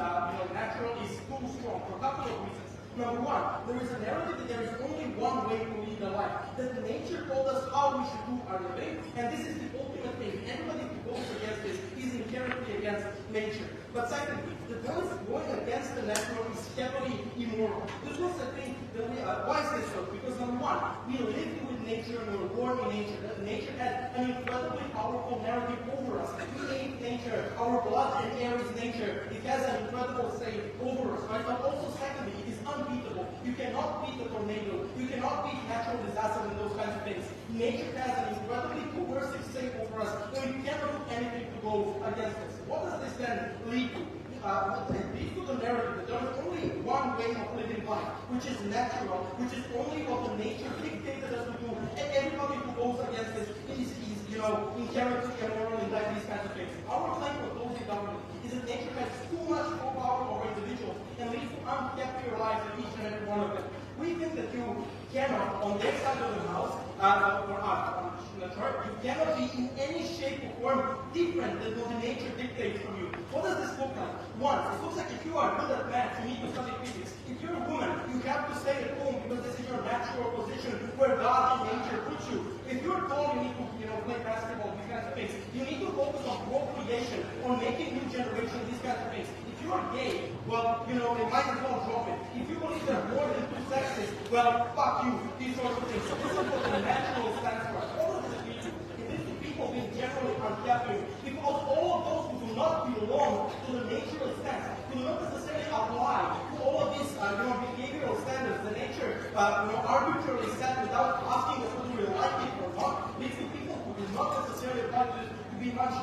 natural is too strong for a couple of reasons. Number one, there is a narrative that there is only one way to lead a life. That nature told us how we should do our living, and this is the ultimate thing. Anybody who goes against this is inherently against nature. But secondly, the those going against the natural is heavily immoral. This was the thing that why is this so? Because number one, we live with nature and we were born in nature. That nature has an incredibly powerful narrative over us. We hate nature. Our blood and air is nature. It has an incredible say over us. Right? But also secondly, it is unbeatable. You cannot beat the tornado. You cannot beat natural disasters and those kinds of things. Nature has an incredibly coercive say over us, so you cannot do anything to go against this. What does this then lead to? It leads to the narrative that there is only one way of living life, which is natural, which is only what the nature dictated us to do, and everybody who goes against this is inherently immoral and like these kinds of things. Our claim for closing government is that nature has too much power over individuals and leads to unhappier lives in each and every one of them. We think that you cannot, on their side of the house, or on the chart, you cannot be in any shape or form different different than what the nature dictates from you. What does this look like? One, it looks like if you are good at math, you need to study physics. If you're a woman, you have to stay at home because this is your natural position where God and nature puts you. If you're tall, you need to play basketball, these kinds of things. You need to focus on procreation, on making new generation, these kinds of things. If you're gay, well, they might as well drop it. If you believe there are more than two sexes, well, fuck you, these sorts of things. So this is what the natural stands for. All of this is it is the people being generally unhappy because all of those who do not belong to the natural stance, do not necessarily apply to all of these behavioral standards, the nature arbitrarily set without asking us whether we like it or not, leads to people who do not necessarily apply to this to be much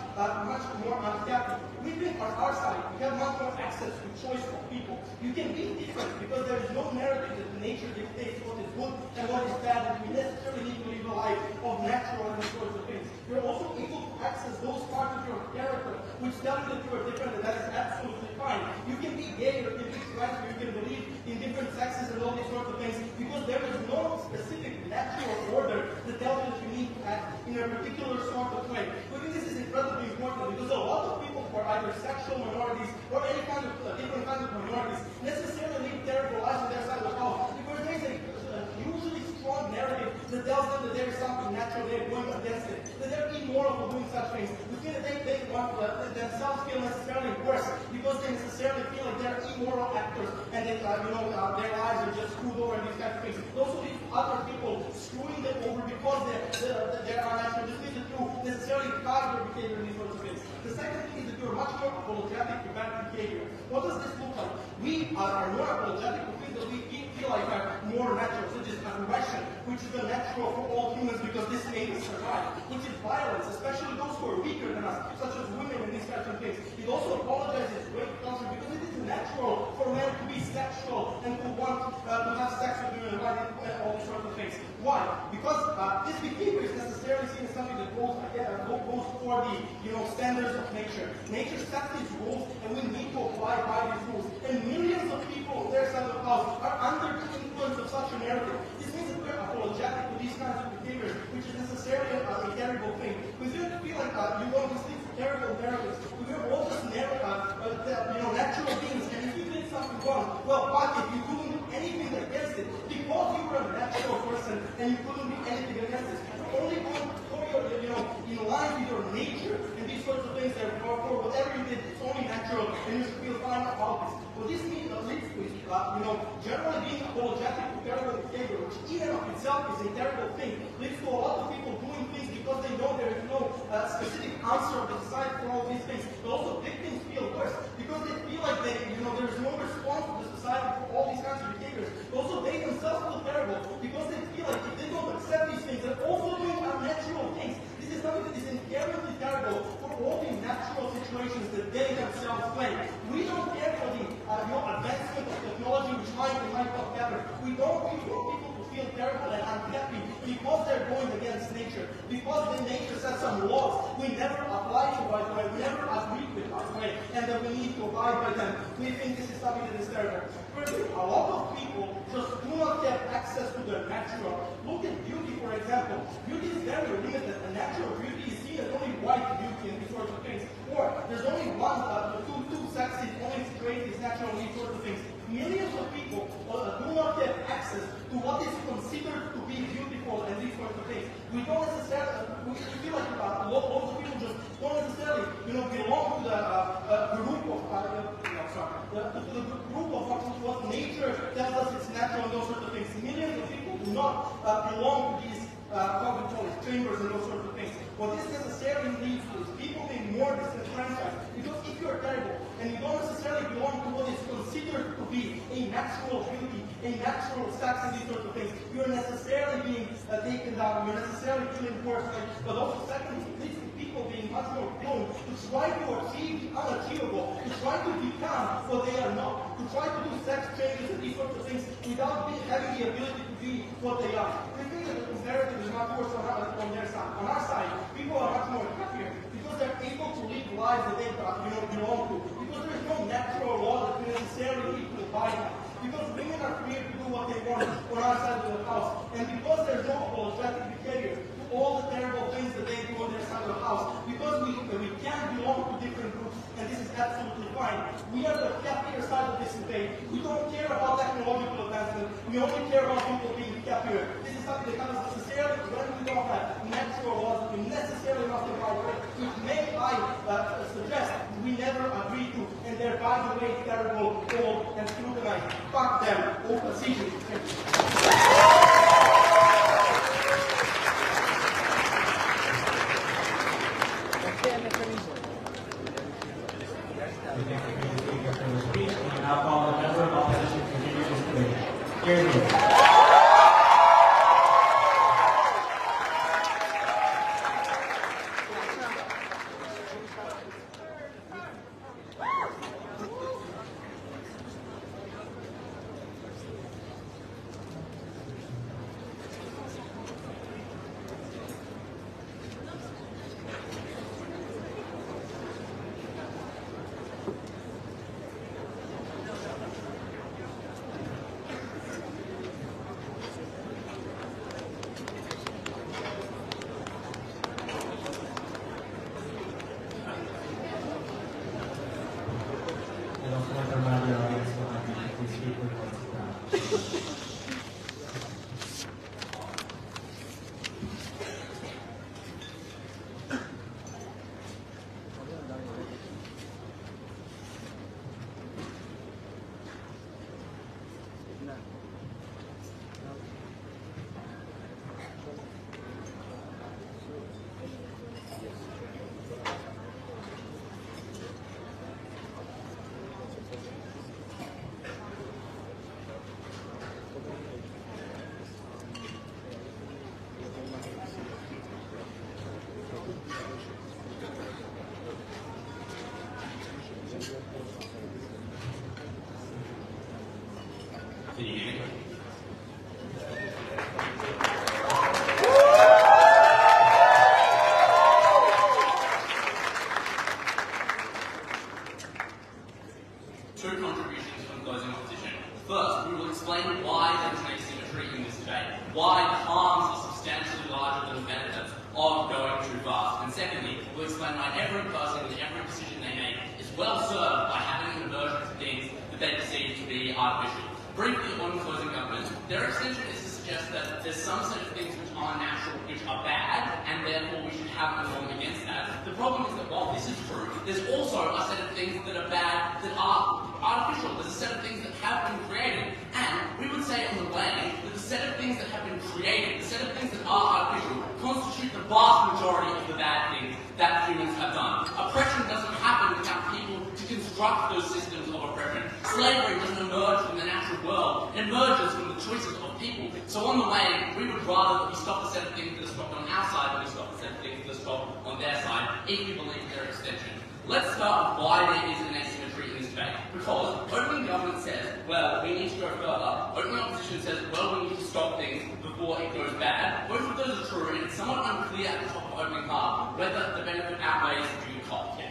more unhappy. We think on our side, we have much more access to choice for people. You can be different because there is no narrative that nature dictates what is good and what is bad, and we necessarily need to live a life of natural and these sorts of things. You're also able to access those parts of your character which tell you that you are different, and that is absolutely fine. You can be gay, or you can be trans, or you can believe in different sexes and all these sorts of things because there is no specific natural order that tells you that you need to act in a particular sort of way. I think this is incredibly important because a lot of people who are either sexual minorities or any kind of different kinds of minorities necessarily live terrible lives on their side of the house because there is a usually strong narrative that tells them that there is something natural, they're going against it, that they're immoral for doing such things, which means that they want themselves feel necessarily worse because they necessarily feel like they're immoral actors and they, their lives are just screwed over and these kinds of things. It also leads to other people screwing them over because they're unnatural. This means that you necessarily guide your behavior in these sorts of things. The second thing is that you're much more apologetic to bad behavior. What does this look like? We are more apologetic to things that we feel like are more natural, such as aggression, which is the natural for all humans because this made us survive, which is violence, especially those who are weaker than us, such as women and these kinds of things. It also apologizes great culture because it is natural for men to be sexual and to want to have sex with women and all these sorts of things. Why? Because this behavior is necessarily seen as something that goes for the standards of nature. Nature sets these rules, and we need to abide by these rules. And millions of people on their side of the house are under the influence of such a narrative. This means that we're apologetic to these kinds of behaviors, which is necessarily a terrible thing. Because you feel like you want to stick to terrible narratives. We're all just natural beings, and if you did something wrong, well, fuck it, you couldn't do anything against it because you were a natural person and you couldn't do anything against it. You're only going to in line with your nature and these sorts of things that for whatever you did, it's only natural and you should feel fine about this. What this means leads to is, generally being apologetic to terrible behavior, which in and of itself is a terrible thing, leads to a lot of people doing things because they know there is no specific answer of the society for all these things. But also victims feel worse because they feel like there is no response to the society for all these kinds of behaviors. But also they themselves feel terrible because they feel like if they don't accept these things, they're also doing unnatural things. This is something that is inherently terrible for all the natural situations that they themselves play. We don't care for the advancement of technology which might not happen. We don't want people to feel terrible and unhappy because they're going against nature. Because the nature sets some laws we never apply to right away, we never agree with right away, and that we need to abide by them. We think this is something that is terrible. Further, a lot of people just do not have access to their natural. Look at beauty, for example. Beauty is very limited, and natural beauty is seen as only white beauty and these sorts of things. Or there's only two sexes, only straight is natural and these sorts of things. Millions of people do not have access to what is considered to be beautiful and these sorts of things. We don't necessarily, we feel like lots of people just don't necessarily, belong to the group of, the group of what nature tells us is natural and those sorts of things. Millions of people do not belong to these chambers and those sorts of things. What this necessarily leads to is people being more disenfranchised. Because if you're terrible and you don't necessarily belong to what is considered to be a natural beauty, a natural sex and these sorts of things, you're necessarily being taken down, you're necessarily feeling worse. But also secondly, it leads to people being much more prone to try to achieve the unachievable, to try to become what they are not, to try to do sex changes and these sorts of things without having the ability to be what they are. We think that the comparative is not worse on their side. On our side, people are much more happier because they're able to live lives that they belong to. Because there is no natural law that we necessarily need to abide by. Because women are free to do what they want on our side of the house. And because there's no apologetic behavior to all the terrible things that they do on their side of the house. Because we can We only care about people being kept here. This is something that comes necessarily when we don't have natural laws that we necessarily must abide by, which may I suggest we never agree to, and they're, by the way, terrible, old, and scrutinized. Fuck them. Open season. Now call the member of opposition to continue this debate. Here it is. Can you hear me? Two contributions from closing opposition. First, we will explain why there is an asymmetry in this debate, why the harms are substantially larger than the benefits of going too fast. And secondly, we'll explain why every person and every decision they make is well served by having an aversion to things that they perceive to be artificial. Briefly on closing government, their extension is to suggest that there's some set of things which are natural, which are bad, and therefore we should have a norm against that. The problem is that while this is true, there's also a set of things that are bad that are artificial. There's a set of things that have been created, and we would say on the way that the set of things that have been created, the set of things that are artificial, constitute the vast majority of the bad things that humans have done. Oppression doesn't happen without people to construct those systems of oppression. Slavery doesn't emerge from the natural world. It emerges from the choices of people. So on the way, we would rather that we stop a set of things that are stopped on our side than we stop a set of things that are stopped on their side, if we believe their extension. Let's start with why there is an asymmetry in this debate. Because opening government says, well, we need to go further. Opening opposition says, well, we need to stop things before it goes bad. Both of those are true, and it's somewhat unclear at the top of opening part whether the benefit outweighs due cost. Yeah.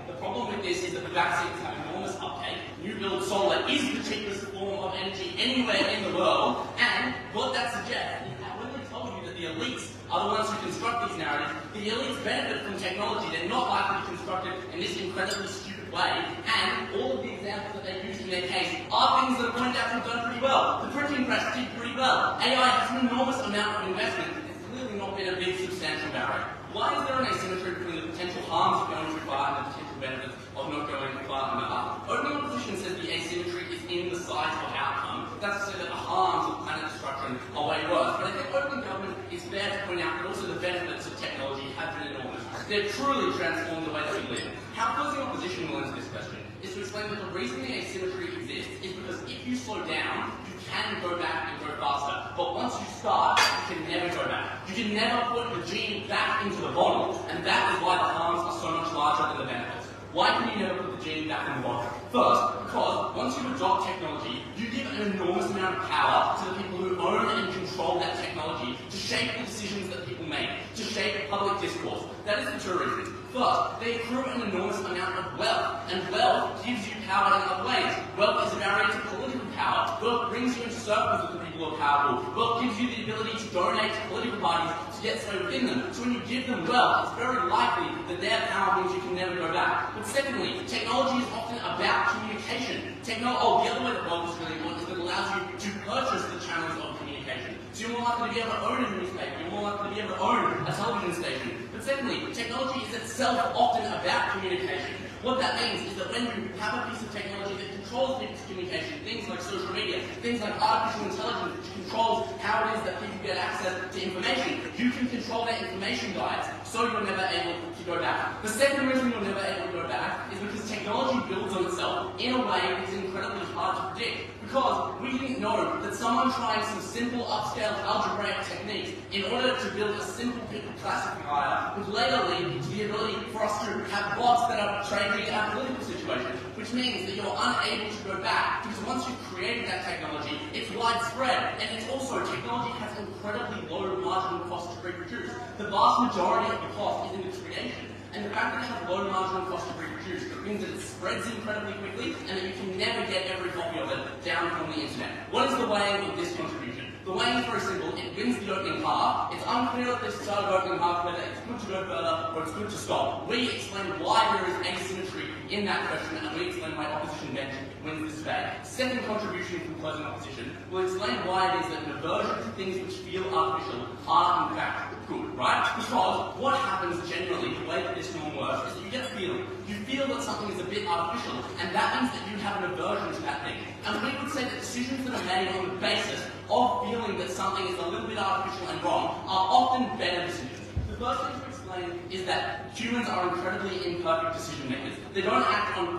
The problem with this is that the vaccines have enormous uptake. New build solar is the cheapest form of energy anywhere in the world, and what that suggests is that when we told you that the elites are the ones who construct these narratives, the elites benefit from technology. They're not likely to construct it in this incredibly stupid way, and all of the examples that they use in their case are things that are pointed out and done pretty well. The printing press did pretty well. AI has an enormous amount of investment. It's clearly not been a big substantial barrier. Why is there an asymmetry between the potential harms of going too far and the potential benefits of not going far enough? Opening opposition says the asymmetry is in the size of outcome. That's to say that the harms of planet destruction are way worse. But I think opening government is fair to point out that also the benefits of technology have been enormous. They've truly transformed the way that we live. How closing opposition will answer this question is to explain that the reason the asymmetry exists is because if you slow down, you can go back and go faster. But once you start, you can never go back. You can never put the gene back into the bottle, and that is why the harms are so much larger than the benefits. Why can you never put the gene back in the bottle? First, because once you adopt technology, you give an enormous amount of power to the people who own and control that technology to shape the decisions that people make, to shape public discourse. That is for two reasons. First, they accrue an enormous amount of wealth, and wealth gives you power in other ways. Wealth is a barrier to political power. Wealth brings you into circles with the people who are powerful. Wealth gives you the ability to donate to political parties to get so within them. So when you give them wealth, it's very likely that their power means you can never go back. But secondly, technology is often about communication. The other way that wealth is really important is that it allows you to purchase the channels of communication. So you're more likely to be able to own a newspaper, you're more likely to be able to own a television station. But secondly, technology is itself often about communication. What that means is that when you have a piece of technology that controls people's communication, things like social media, things like artificial intelligence, which controls how it is that people get access to information, you can control their information guides, so you're never able to go back. The second reason you're never able to go back is because technology builds on itself in a way that is incredibly hard to predict. Because we didn't know that someone trying some simple upscale algebraic techniques in order to build a simple people classifier would later lead to the ability for us to have bots that are changing our political situation, which means that you're unable to go back, because once you've created that technology, it's widespread, and it's also, technology has incredibly low marginal cost to reproduce. The vast majority of the cost is in its creation. And the fact that it has low marginal cost to reproduce means that it spreads incredibly quickly and that you can never get every copy of it down from the internet. What is the weighing of this contribution? The weighing is very simple. It wins the opening half. It's unclear at the start of opening half whether it's good to go further or it's good to stop. We explain why there is asymmetry in that question, and we explain why opposition bench wins this debate. Second contribution from closing opposition will explain why it is that an aversion to things which feel artificial are in fact good, right? Because what happens generally, the way that this norm works, is that you get a feeling. You feel that something is a bit artificial, and that means that you have an aversion to that thing. And we would say that decisions that are made on the basis of feeling that something is a little bit artificial and wrong are often better decisions. The first thing to explain is that humans are incredibly imperfect decision makers. They don't act on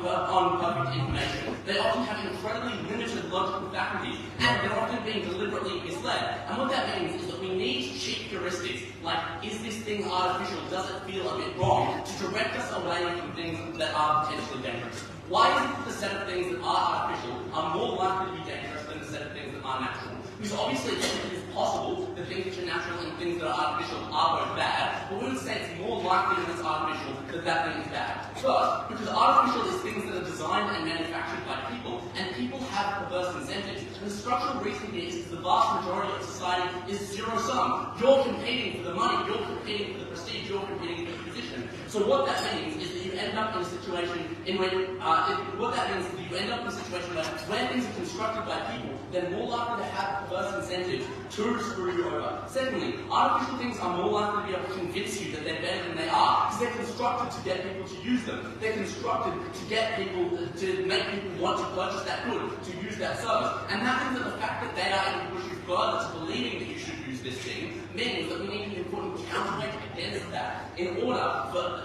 perfect information. They often have incredibly limited logical faculties, and they're often being deliberately misled. And what that means is that we need cheap heuristics, like, is this thing artificial? Does it feel a bit wrong? To direct us away from things that are potentially dangerous. Why is it that the set of things that are artificial are more likely to be dangerous than the set of things that are natural? Because obviously it is possible that things which are natural and things that are artificial are both bad, but we would say it's more likely that it's artificial that that thing is bad. First, because artificial is things that are designed and manufactured by people, and people have perverse incentives. And the structural reason here is the vast majority of society is zero-sum. You're competing for the money, you're competing for the prestige, you're competing for the position. So what that means is that you end up in a situation in which, when things are constructed by people, they're more likely to have perverse incentives to screw you over. Secondly, artificial things are more likely to be able to convince you that they're better than they are, because they're constructed to get people to use them. They're constructed to get people, to make people want to purchase that good, to use that service. And that means that the fact that they are able to push you further to believing that you should use this thing means that we need to put a counterweight against that in order for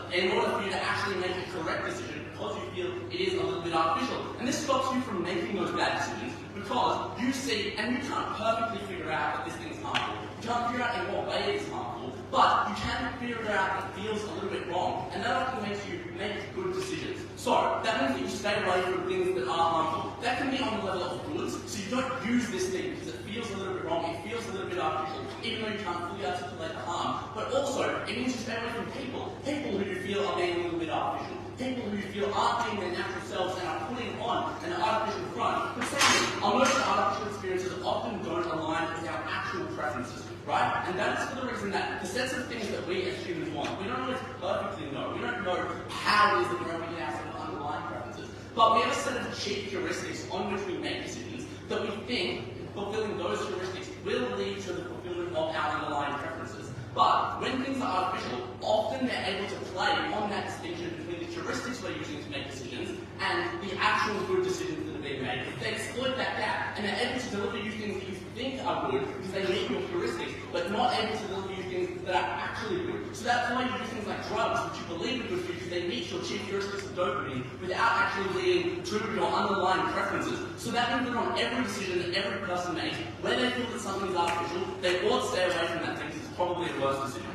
you to actually make a correct decision, because you feel it is a little bit artificial. And this stops you from making those bad decisions, because you see, and you can't perfectly figure out that this thing is harmful. You can't figure out in what way it is harmful, but you can figure out that it feels a little bit wrong, and that often makes you make good decisions. So, that means that you stay away from things that are harmful. That can be on the level of goods, so you don't use this thing because it feels a little bit wrong, it feels a little bit artificial, even though you can't fully articulate the harm. But also, it means you stay away from people who you feel are being a little bit artificial. People who you feel aren't being their natural selves and are putting on an artificial front. But secondly, I'll notice that artificial experiences often don't align with our actual preferences, right? And that is for the reason that the sets of things that we as humans want, we don't always perfectly know. We don't know how it is that we're able to get our sort of underlying preferences. But we have a set of cheap heuristics on which we make decisions that we think fulfilling those heuristics will lead to the fulfillment of our underlying preferences. But when things are artificial, often they're able to play on that distinction between the heuristics we're using to make decisions and the actual good decisions that are being made. They exploit that gap, and they're able to deliver you things that you think are good because they meet your heuristics, but not able to deliver you things that are actually good. So that's why you do things like drugs, which you believe are good for you because they meet your cheap heuristics of dopamine without actually leading to your underlying preferences. So that means that on every decision that every person makes, where they feel that something is artificial, they ought to stay away from that thing because it's probably the worst decision.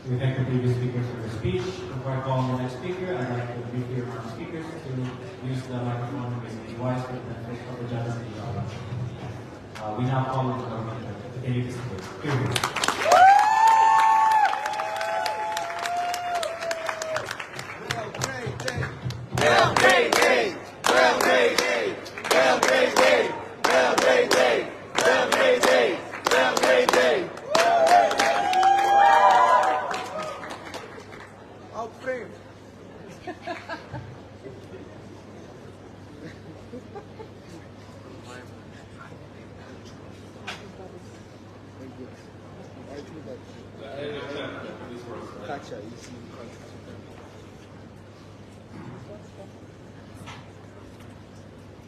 We thank the previous speakers for their speech. Before I call on the next speaker, I'd like to briefly remind speakers to use the microphone and basically wise for the benefit of the judges and the audience. We now call on the government to continue this debate. Period. Belgrade A, Belgrade A, Belgrade A, Belgrade A, Belgrade A, Belgrade A. I'll frame.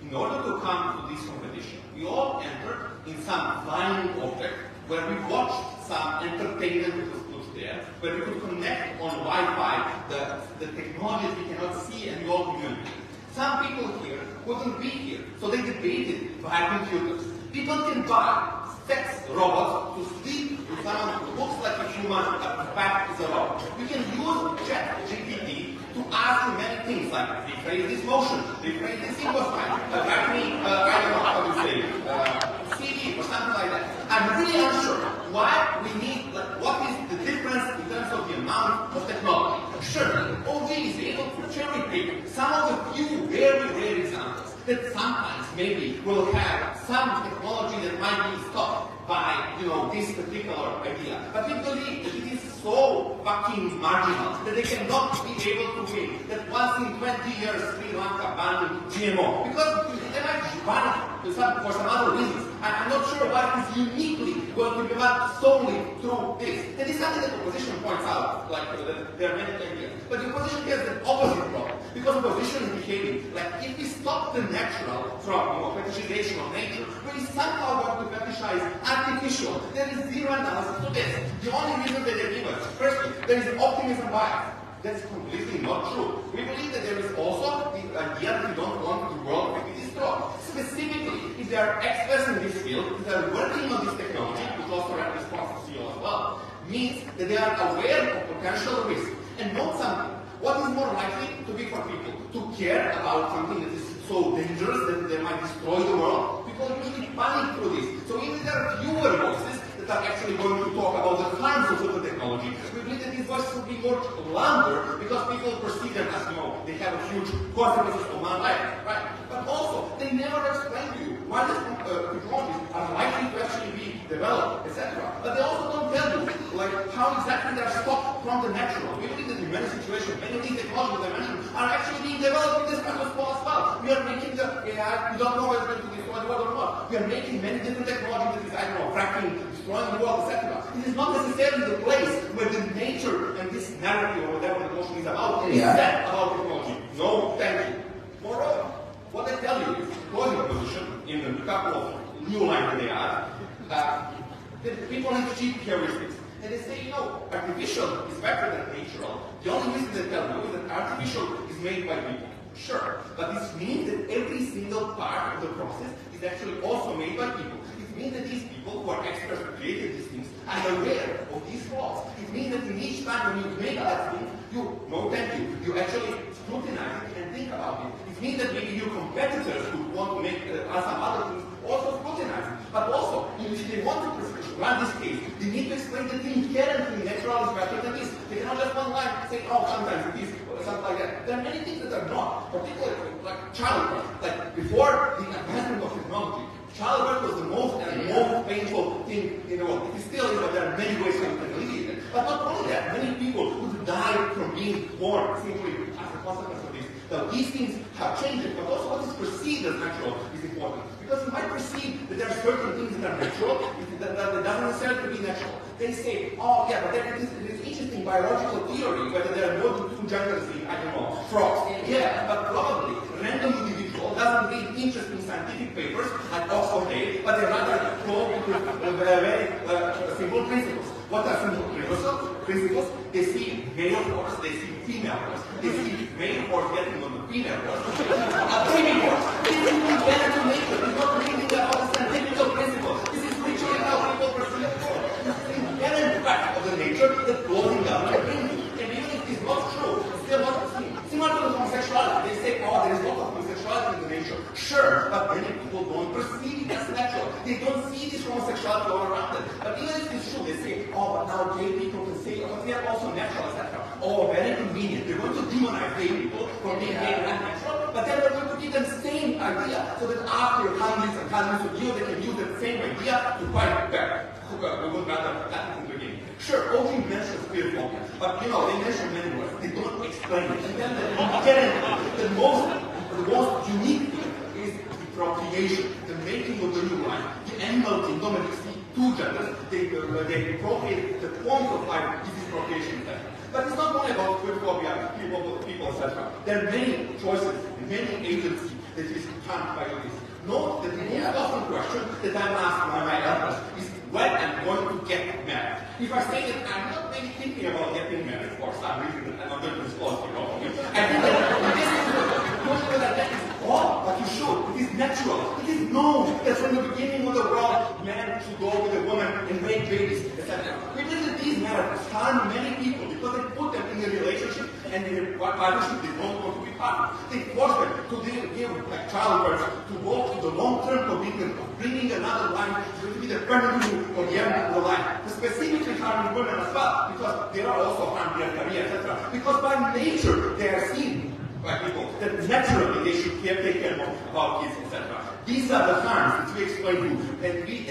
In order to come to this competition, we all entered in some flying object where we watched some entertainment that was put there, where we could connect on Wi-Fi the technologies we cannot see and we all communicate. Some people here couldn't be here, so they debated via computers. People can buy sex robots to sleep with someone who looks like a human but in fact is a robot. We can use ChatGPT to ask you many things like rephrase this motion, rephrase this symbol sign, write me, I don't know how to say, CD or something like that. I'm really unsure why we need, what is the difference in terms of the amount of technology. Surely, OV is able to cherry pick some of the few very rare examples that sometimes maybe will have some technology that might be stopped by, this particular idea. But we believe that it is so fucking marginal that they cannot be able to win. That once in 20 years Sri Lanka banned GMO. Because they might ban it for some other reasons. I'm not sure why it is uniquely going to be banned solely through this. And this is something that the opposition points out, there are many ideas. But the opposition has the opposite problem. Because opposition is behaving like if we stop the natural from fetishization of nature, we somehow going to fetishize artificial. There is zero analysis to this. The only reason that they give us, firstly, there is optimism bias. That's completely not true. We believe that there is also the idea that we don't want the world to be destroyed. Specifically, if they are experts in this field, if they are working on this technology, which also have response to you as well, means that they are aware of potential risks. And note something. What is more likely to be for people? To care about something that is so dangerous that they might destroy the world? People usually panic through this. So even if there are fewer voices that are actually going to talk about the harms of certain technology, we believe that these voices will be more louder because people perceive them as, they have a huge consequences on my life, right? But also, they never explain to you why these technologies are likely to actually be developed, etc. But they also don't tell you, how exactly they are stopped from the natural. We believe that in many situations, many of these technologies I mentioned are actually being developed in this kind of small as well. We are making the AI, we don't know whether it's going to destroy the world or not. We are making many different technologies that is, fracking, destroying the world, etc. It is not necessarily the place where the nature and this narrative or whatever the notion is about is set about technology. No, thank you. Moreover, what I tell you is, closing position in the couple of new lines that they are, that people have cheap heuristics. And they say, artificial is better than natural. The only reason they tell you is that artificial is made by people. Sure, but this means that every single part of the process is actually also made by people. It means that these people who are experts who created these things are aware of these flaws. It means that in each time when you make that thing, you actually scrutinize it and think about it. It means that maybe your competitors who want to make some other things also scrutinize it. But also, if they want to run this case, they need to explain that inherently natural is better than this. They cannot just one line say, sometimes it is, or something like that. There are many things that are not, particularly like childbirth. Like before the advancement of technology, childbirth was the most painful thing in the world. It still is, but there are many ways how you can alleviate it. But not only that, many people would die from being born simply as a consequence of this. Now, these things have changed, but also what is perceived as natural is important. Because you might perceive that there are certain things that are natural, that doesn't necessarily be natural. They say, but there is interesting biological theory, whether there are more than two genders in, frogs. Yeah, but probably random individual doesn't read interesting scientific papers like Oxford A, but they rather go into very simple principles. What are simple principles? They see male horse, they see female horse, they see male horse getting on the female horse, a baby horse. This is really better to nature. It's not reading about the scientific principles. This is literally how people perceive the world. This is the inherent fact of the nature that closing down the brain. And even if it's not true, it's still not seen. Similar to the homosexuality, they say, there is a lot of homosexuality in the nature. Sure, but many people don't perceive it as natural. They don't they are also natural, etc. Or very convenient. They're going to demonize gay people for being gay and natural, but then they're going to give them the same idea, so that after hundreds and hundreds of years, they can use that same idea to fight back. We would rather that from the beginning. Sure, OG mentions queer phobia, but you know, they mention many words. They don't explain it. And then the most unique thing is the procreation, the making of the new life. The animal kingdom, and you see two genders, they procreate, the forms of life, this is procreation, etc. But it's not only about queer phobia, people, etc. There are many choices, many agencies that is harmed by this. Note that the most often question that I'm asked by my elders is when I'm going to get married. If I say that I'm not really thinking about getting married for some reason that I'm not going to disclose, you know, I think that this is that is odd, but you should. It is natural. It is known that from the beginning of the world, man should go with a woman and make babies, etc. We believe that these marriages harm many people because they put them in a relationship and in a partnership they don't want to be part of. They force them to give like childbirth, to go to the long-term commitment of bringing another life to be the permanent for the end of the life. Specifically harming women as well, because they are also harming their career, etc. Because by nature they are seen by people that naturally they should take care about kids, etc. These are the harms that we explain to you, and we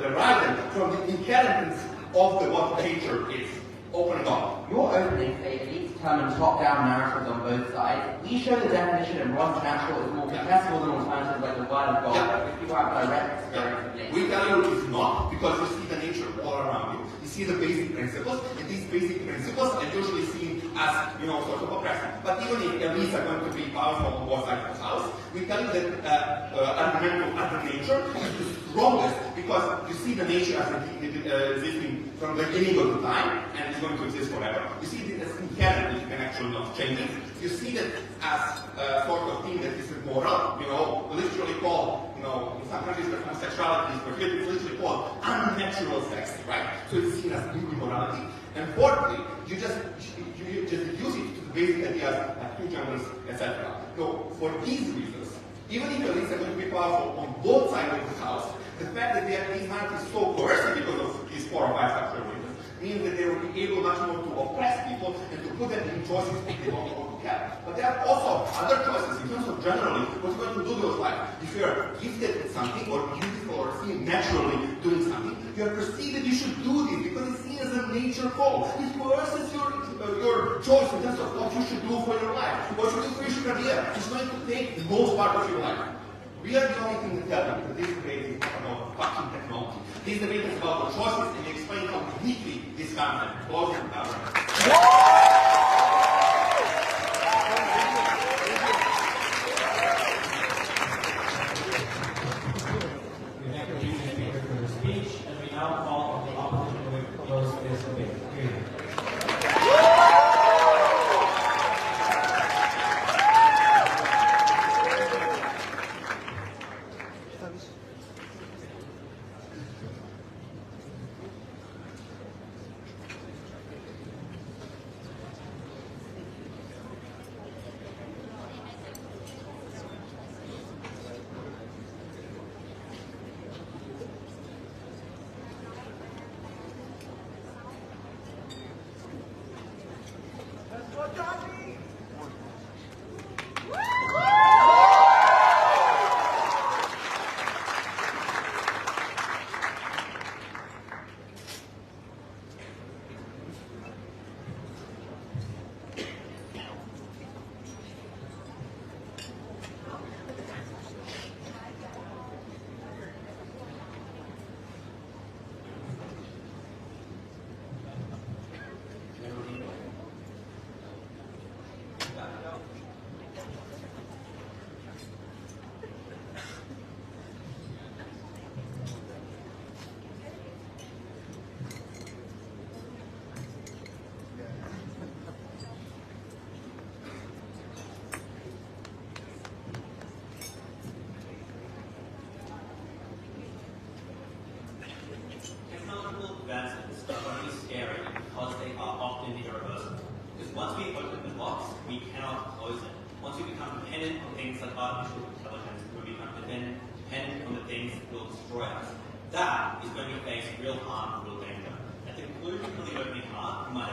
derive them from the inheritance of what nature is. Open it up. Your opening statement determines top-down narratives on both sides. We show the definition of what's natural is more accessible than alternatives like the word of God. If people have direct experience of nature. We tell you it's not, because you see the nature all around you. You see the basic principles, and these basic principles are usually seen as, you know, sort of oppressive. But even if elites are going to be powerful on both sides of the house, we tell you that argument of nature is the strongest, because you see the nature as existing from the beginning of the time, and it's going to exist forever. You see it as inherent, you can actually not change it. You see that as a sort of thing that is immoral, you know, literally called, you know, in some countries where homosexuality is prohibited, it's literally called unnatural sex, right? So it's seen as immorality. And fourthly, you just use it to the basic ideas like two genders, etc. So for these reasons, even if elites are going to be powerful on both sides of the house, the fact that these narratives are so coercive because of these 4 or 5 structural reasons means that they will be able much more to oppress people and to put them in choices that they don't want to have. But there are also other choices in terms of generally what's going to do those life. If you are gifted at something or beautiful or seen naturally doing something, you are perceived that you should do this because it's seen as a nature call. It coerces your choice in terms of what you should do for your life, what you do for your career. It's going to take the most part of your life. We are the only thing that tell you that this debate is about fucking technology. This debate is about the choices and explain how uniquely this content closes the government. That is when we face real harm, real danger. At the conclusion of the opening part, we might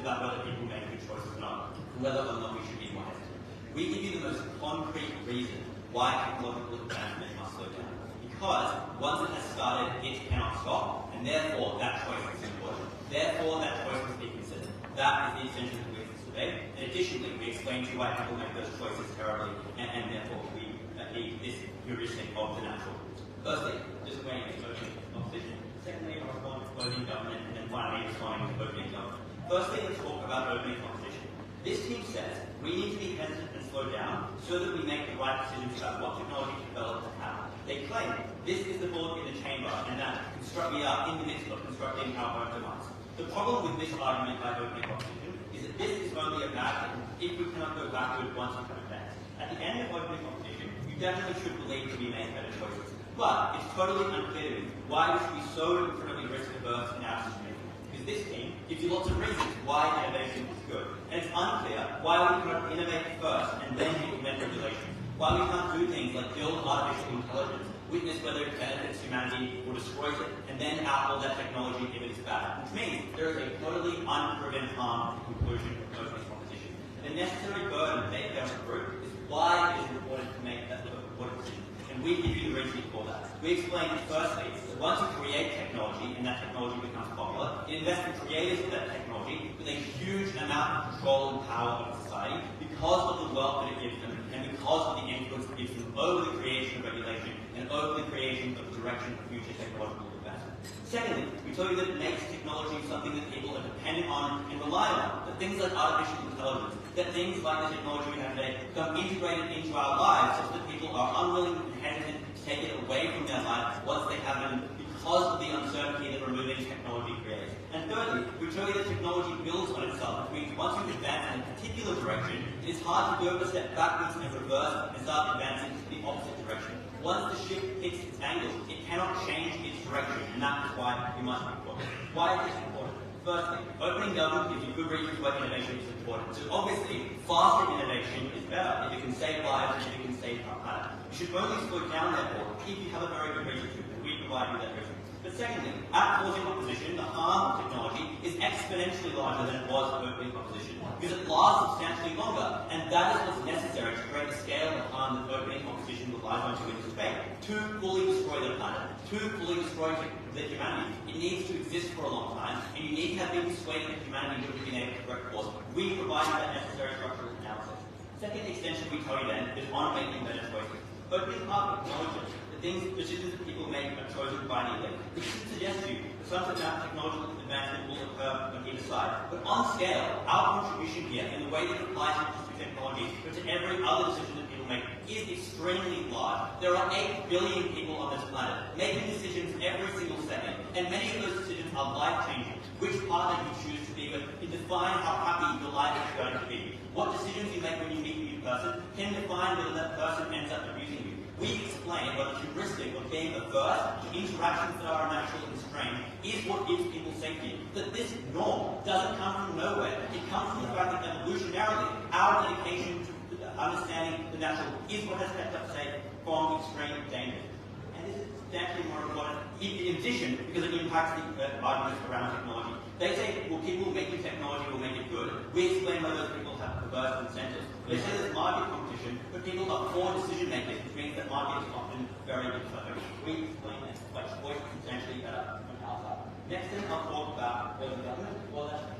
about whether people make good choices or not, and whether or not we should be more hesitant. We give you the most concrete reason why technological advancement must slow down. Because once it has started, it cannot stop, and therefore that choice is important. Therefore that choice must be considered. That is the intention of this debate. And additionally, we explain to you why people make those choices terribly, and therefore we need this heuristic of the natural. Firstly, just weighing the opening opposition. Secondly, a response to opening government, and then finally responding to opening government. Firstly, let's talk about opening opposition. This team says we need to be hesitant and slow down so that we make the right decisions about what technology to develop and how. They claim this is the ball in the chamber and that we are in the midst of constructing our own demise. The problem with this argument by opening opposition is that this is only a bad thing if we cannot go backward once we have advanced. At the end of opening opposition, you definitely should believe that we make better choices. But it's totally unclear to me why we should be so incredibly risk-averse in our decision making. Because this team gives you lots of reasons why innovation is good. And it's unclear why we cannot innovate first and then implement regulation. Why we can't do things like build artificial intelligence, witness whether it benefits humanity or destroys it, and then outlaw that technology if it is bad. Which means there is a totally unproven harm conclusion of opening competition. The necessary burden they bear on the group is why it is important to make that important decision. And we give you the reason for that. We explain firstly that once you create technology and that technology becomes popular, it invests in creators of that technology with a huge amount of control and power over society because of the wealth that it gives them and because of the influence it gives them over the creation of regulation and over the creation of direction for future technological advancement. Secondly, we tell you that it makes technology something that people are dependent on and rely on, that things like artificial intelligence, that things like the technology we have today become integrated into our lives such that people are unwilling and hesitant to take it away from their life once they have it because of the uncertainty that removing technology creates. And thirdly, we tell you that technology builds on itself, which means once you advance in a particular direction, it is hard to go a step backwards and reverse and start advancing in the opposite direction. Once the ship hits its angle, it cannot change its direction, and that is why we must be cautious. Why is this important? Firstly, opening government gives you good reasons why innovation is important. So obviously, faster innovation is better if you can save lives and if you can save our planet. You should only slow down, therefore, if you have a very good reason to, and we provide you that reason. But secondly, at causing opposition, the harm of technology is exponentially larger than it was at opening opposition, because it lasts substantially longer, and that is what's necessary to create the scale of harm that opening opposition relies on to anticipate. To fully destroy the planet, to fully destroy the humanity, it needs to exist for a long time, and you need to have been persuaded that humanity would have been able to correct course. We provide that necessary structural analysis. Second extension we tell you then is on making better choices. Opening up acknowledges decisions that people make are chosen binarily. This should suggest to you that some technological advancement will occur on either side. But on scale, our contribution here, in the way that it applies not just to technology, but to every other decision that people make, is extremely large. There are 8 billion people on this planet making decisions every single second, and many of those decisions are life-changing. Which partner you choose to be with can define how happy your life is going to be. What decisions you make when you meet a new person can define whether that person ends up abusing you. We explain why the heuristic of being averse to interactions that are natural and strange is what gives people safety. That this norm doesn't come from nowhere. It comes from the fact that evolutionarily, our dedication to understanding the natural is what has kept us safe from extreme danger. And this is substantially more important in addition because it impacts the arguments around technology. They say, well, people making technology will make it good. We explain why those people have perverse incentives. They say there's market competition, but people are poor decision makers, which means that market is often very imperfect. We explain that, like choice is potentially better on our side. Next thing I'll talk about the government. Well, that's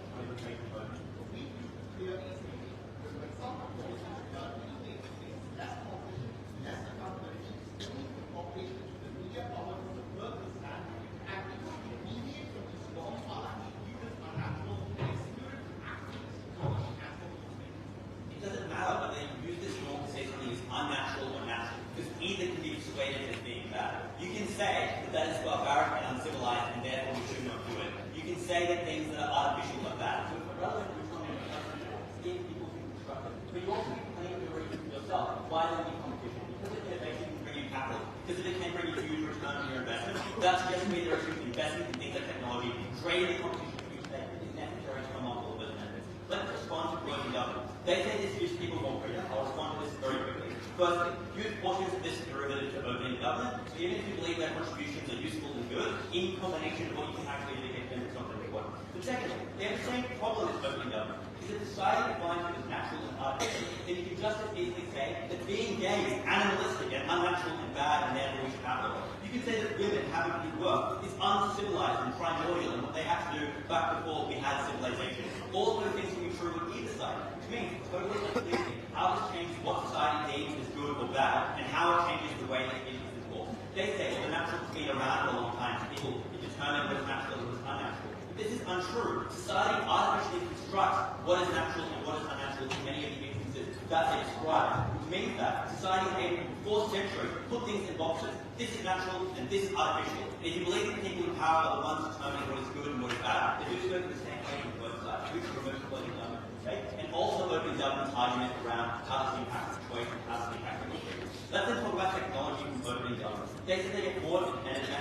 Firstly, huge portions of this are derivative to opening government, so even if you believe their contributions are useful and good, in combination with what you can actually indicate them something important. But secondly, they have the same problem as opening government. Is that society defines it as natural and artificial, then you can just as easily say that being gay is animalistic and unnatural and bad and therefore we should have it. You can say that women having to do work is uncivilized and primordial and what they had to do back before we had civilization. All of those things can be true with either side, which means it's totally confusing how this changes what society deems as good or bad and how it changes the way that people is enforced. They say the natural has been around for a long time, so people can determine what's natural and what's unnatural. This is untrue. Society artificially constructs what is natural and what is unnatural in many of the instances that they describe, which means that society is able for centuries to put things in boxes. This is natural and this is artificial. And if you believe that people in power are the ones determining what is good and what is bad, they do so in the same way on both sides, which promotes closing government, okay? And also opening government's argument around how this impacts the choice and how this impacts the issue. Let's then talk about technology from opening government. They say they get more advanced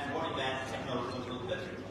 technological advances.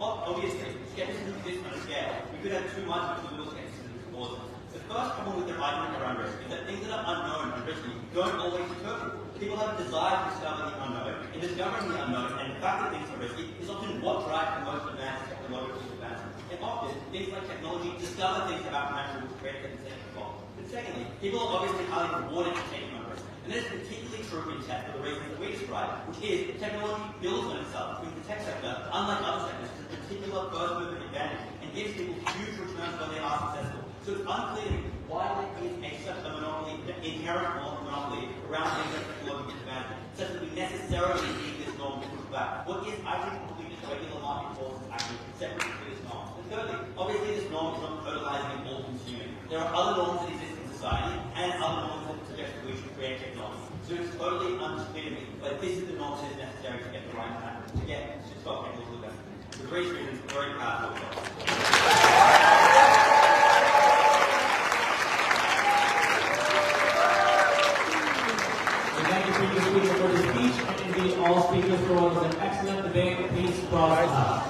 Obviously, skepticism exists on a scale. We could have too much of little skepticism towards it. The first problem with their argument around risk is that things that are unknown and risky don't always deter people. People have a desire to discover the unknown, and discovering the unknown and the fact that things are risky is often what drives the most advanced technological advancements. And often, things like technology discover things about natural which create them safe and false. But secondly, people are obviously highly rewarded for taking on risk. And that is particularly true in tech for the reasons that we described, which is technology builds on itself, which means the tech sector, unlike other sectors, has a particular first mover advantage and gives people huge returns when they are successful. So it's unclear to me why there is such a monopoly, inherent monopoly around things like technological advantage, such that we necessarily need this norm to push back. What is, I think, probably just regular market forces acting separately to this norm. And thirdly, obviously this norm is not totalizing and all consuming. There are other norms that exist in society and other norms that suggest that we should create technology. So it's totally unclear to me, but this is the norm that is necessary to get the right path, to stop technological advancement. For three reasons, very powerful. For the speech and indeed all speakers for what was an excellent debate. Please cross out.